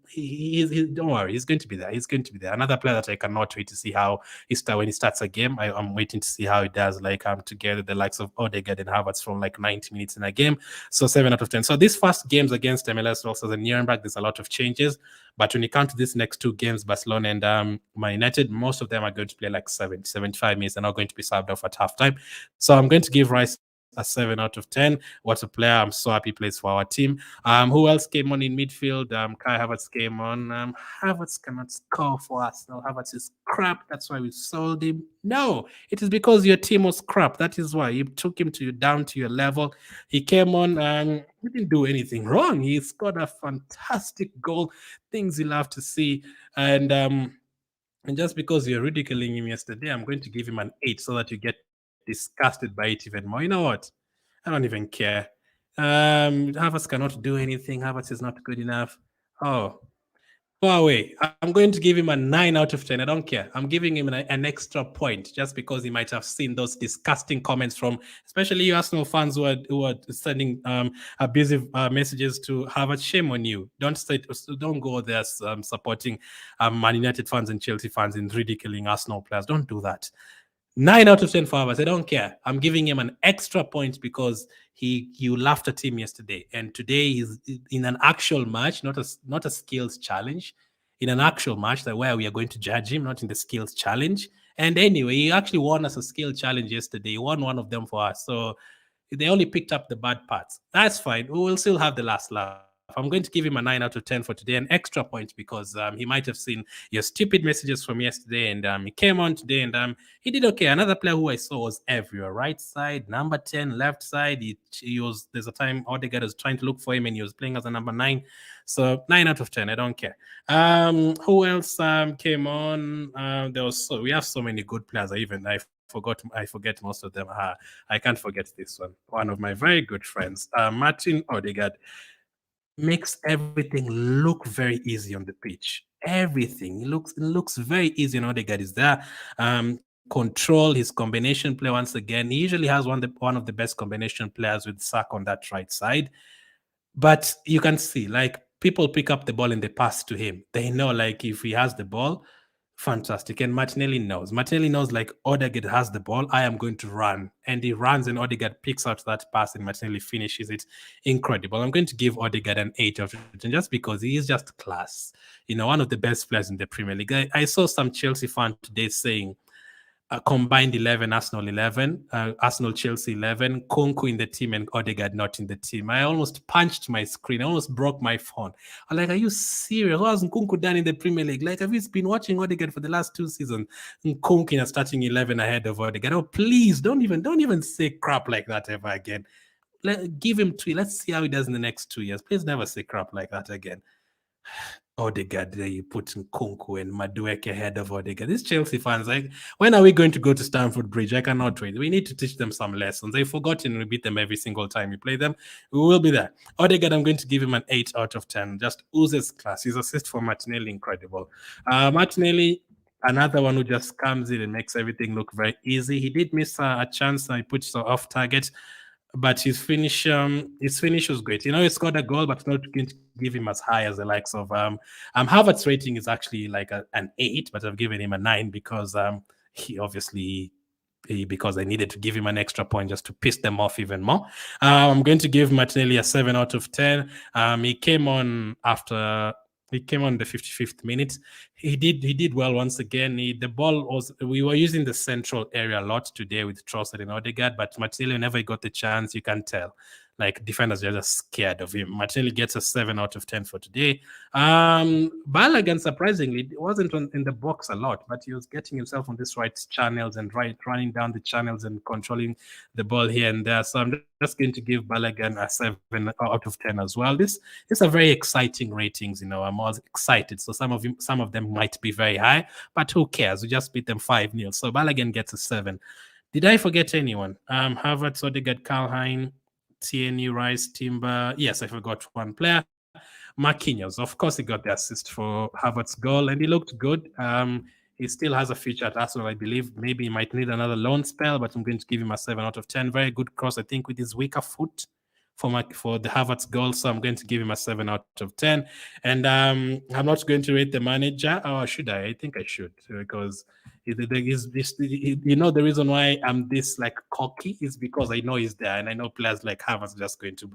don't worry, he's going to be there. He's going to be there. Another player that I cannot wait to see how when he starts a game. I'm waiting to see how he does, like together the likes of Odegaard and Havertz from like 90 minutes in a game. So 7 out of 10. So these first games against MLS also in Nuremberg, there's a lot of changes. But when you come to these next 2 games, Barcelona and Man United, most of them are going to play like 75 minutes. They're not going to be subbed off at halftime. So I'm going to give Rice a 7 out of 10. What a player. I'm so happy he plays for our team. Who else came on in midfield? Kai Havertz came on. Havertz cannot score for us. No, Havertz is crap. That's why we sold him. No, it is because your team was crap. That is why you took him down to your level. He came on. He didn't do anything wrong. He scored a fantastic goal. Things you love to see. And just because you're ridiculing him yesterday, I'm going to give him an 8 so that you get disgusted by it even more. You know what? I don't even care. Havertz cannot do anything. Havertz is not good enough. Oh, far away. I'm going to give him a 9 out of 10. I don't care. I'm giving him an extra point just because he might have seen those disgusting comments from, especially you Arsenal fans who are sending abusive messages to Harvard. Shame on you. Don't go there supporting Man United fans and Chelsea fans in ridiculing Arsenal players. Don't do that. 9 out of 10 for Havertz. I don't care. I'm giving him an extra point because you laughed at him yesterday, and today he's in an actual match, not a skills challenge. In an actual match that where we are going to judge him, not in the skills challenge. And anyway, he actually won us a skill challenge yesterday. He won one of them for us. So they only picked up the bad parts. That's fine. We will still have the last laugh. I'm going to give him a 9 out of 10 for today, an extra point because he might have seen your stupid messages from yesterday, and he came on today, and he did okay. Another player who I saw was everywhere. Right side, number 10, left side. There's a time Odegaard was trying to look for him, and he was playing as a number 9. So 9 out of 10. I don't care. Who else came on? We have so many good players. I forget most of them. I can't forget this one. One of my very good friends, Martin Odegaard, makes everything look very easy on the pitch. Everything looks very easy. And Odegaard is there. Control, his combination play once again. He usually has one of the best combination players with Saka on that right side. But you can see, like, people pick up the ball and they pass to him. They know, like, if he has the ball, fantastic. And Martinelli knows. Like, Odegaard has the ball, I am going to run. And he runs, and Odegaard picks out that pass, and Martinelli finishes it. Incredible. I'm going to give Odegaard an 8 out of 10 just because he is just class. One of the best players in the Premier League. I saw some Chelsea fan today saying, combined 11, Arsenal 11, Arsenal Chelsea 11, Kunku in the team and Odegaard not in the team. I almost punched my screen. I almost broke my phone. I'm like, are you serious? What has Kunku done in the Premier League? Like, have you been watching Odegaard for the last 2 seasons? Kunku in a starting 11 ahead of Odegaard. Oh, please, don't even say crap like that ever again. Give him 2. Let's see how he does in the next 2 years. Please never say crap like that again. Odegaard, you put Kunku and Madueke ahead of Odegaard. These Chelsea fans, like, when are we going to go to Stamford Bridge? I cannot wait. We need to teach them some lessons. They've forgotten we beat them every single time we play them. We will be there. Odegaard, I'm going to give him an 8 out of 10. Just oozes class. His assist for Martinelli, incredible. Martinelli, another one who just comes in and makes everything look very easy. He did miss a chance. He put it off target. But his finish was great. He scored a goal, but not going to give him as high as the likes of Havertz's rating is actually like an 8, but I've given him a 9 because because I needed to give him an extra point just to piss them off even more. I'm going to give Martinelli a 7 out of 10. He came on the 55th minute. He did well once again. We were using the central area a lot today with Trossard and Odegaard, but Martinelli, whenever he got the chance, you can tell, like, defenders are just scared of him. Martinelli gets a 7 out of 10 for today. Balogun, surprisingly, wasn't in the box a lot, but he was getting himself on these right channels and running down the channels and controlling the ball here and there. So I'm just going to give Balogun a 7 out of 10 as well. These are very exciting ratings. I'm all excited. So some of them might be very high, but who cares? We just beat them 5-0. So Balogun gets a 7. Did I forget anyone? Havertz, Odegaard, Kalhine, TNU, Rice, Timber. Yes, I forgot one player. Marquinhos. Of course, he got the assist for Havertz's goal, and he looked good. He still has a future at Arsenal, I believe. Maybe he might need another loan spell, but I'm going to give him a 7 out of 10. Very good cross, I think, with his weaker foot for the Havertz goal. So I'm going to give him a 7 out of 10. And I'm not going to rate the manager. Or should I? I think I should, because the reason why I'm this like cocky is because I know he's there, and I know players like Havertz are just going to.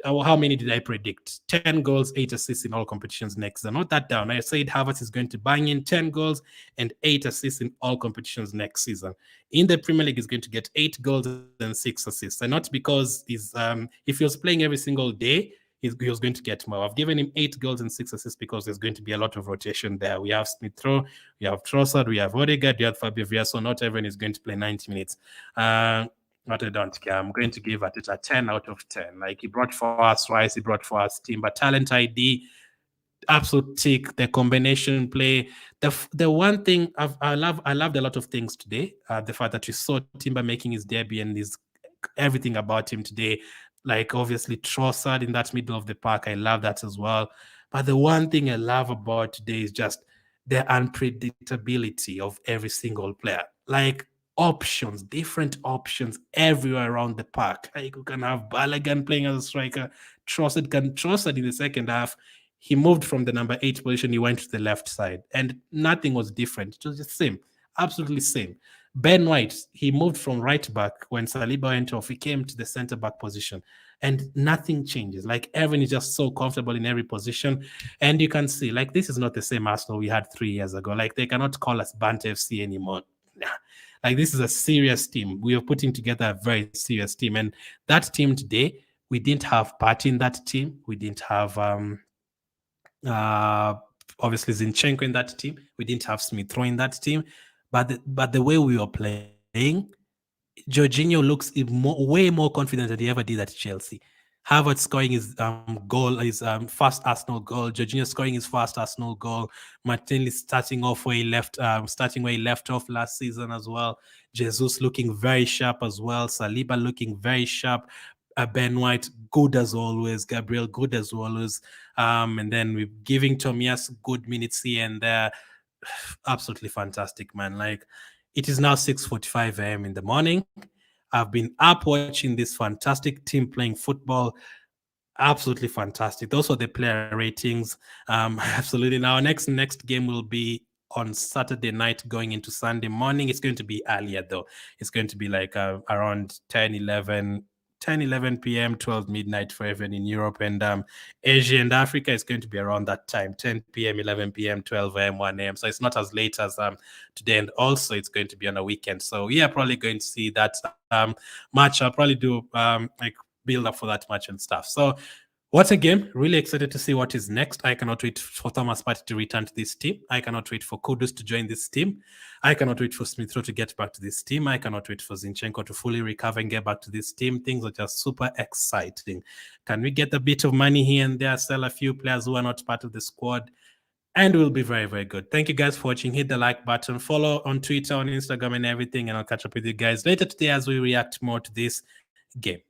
How many did I predict? 10 goals, 8 assists in all competitions next season. Not that down. I said Havertz is going to bang in 10 goals and 8 assists in all competitions next season. In the Premier League, he's going to get 8 goals and 6 assists. And not because if he was playing every single day, he was going to get more. I've given him 8 goals and 6 assists because there's going to be a lot of rotation there. We have Smith Rowe, we have Trossard, we have Odegaard, we have Fabio Villa, so not everyone is going to play 90 minutes. But I don't care. I'm going to give it a 10 out of 10. Like, he brought for us Rice, he brought for us Timber, talent ID, absolute tick, the combination play. The one thing I loved a lot of things today. The fact that we saw Timber making his debut and everything about him today. Like obviously Trossard in that middle of the park. I love that as well. But the one thing I love about today is just the unpredictability of every single player. Like options, different options everywhere around the park. Like you can have Balogun playing as a striker, Trossard in the second half. He moved from the number 8 position, he went to the left side, and nothing was different. It was just same, absolutely same. Ben White, he moved from right back when Saliba went off. He came to the center back position, and nothing changes. Like everyone is just so comfortable in every position, and you can see like this is not the same Arsenal we had 3 years ago. Like they cannot call us Bant FC anymore. Nah. Like this is a serious team. We are putting together a very serious team, and that team today, we didn't have Party in that team. We didn't have uh, obviously Zinchenko in that team. We didn't have Smith Rowe in that team, but the way we were playing, Jorginho looks way more confident than he ever did at Chelsea. Harvard scoring his goal, his first Arsenal goal. Jorginho scoring his first Arsenal goal. Martinelli starting where he left off last season as well. Jesus looking very sharp as well. Saliba looking very sharp. Ben White good as always. Gabriel good as always. And then we're giving Tomias good minutes here and there. Absolutely fantastic, man. Like it is now 6:45 a.m. in the morning. I've been up watching this fantastic team playing football. Absolutely fantastic. Those are the player ratings. Absolutely. Now, our next game will be on Saturday night going into Sunday morning. It's going to be earlier, though. It's going to be like around 10, 11 p.m., 12 midnight for everyone in Europe. And Asia and Africa is going to be around that time, 10 p.m., 11 p.m., 12 a.m., 1 a.m. So it's not as late as today. And also it's going to be on a weekend. So we are probably going to see that match. I'll probably do like build up for that match and stuff. So what a game. Really excited to see what is next. I cannot wait for Thomas Partey to return to this team. I cannot wait for Kudus to join this team. I cannot wait for Smith Rowe to get back to this team. I cannot wait for Zinchenko to fully recover and get back to this team. Things are just super exciting. Can we get a bit of money here and there, sell a few players who are not part of the squad? And we'll be very, very good. Thank you guys for watching. Hit the like button. Follow on Twitter, on Instagram, and everything. And I'll catch up with you guys later today as we react more to this game.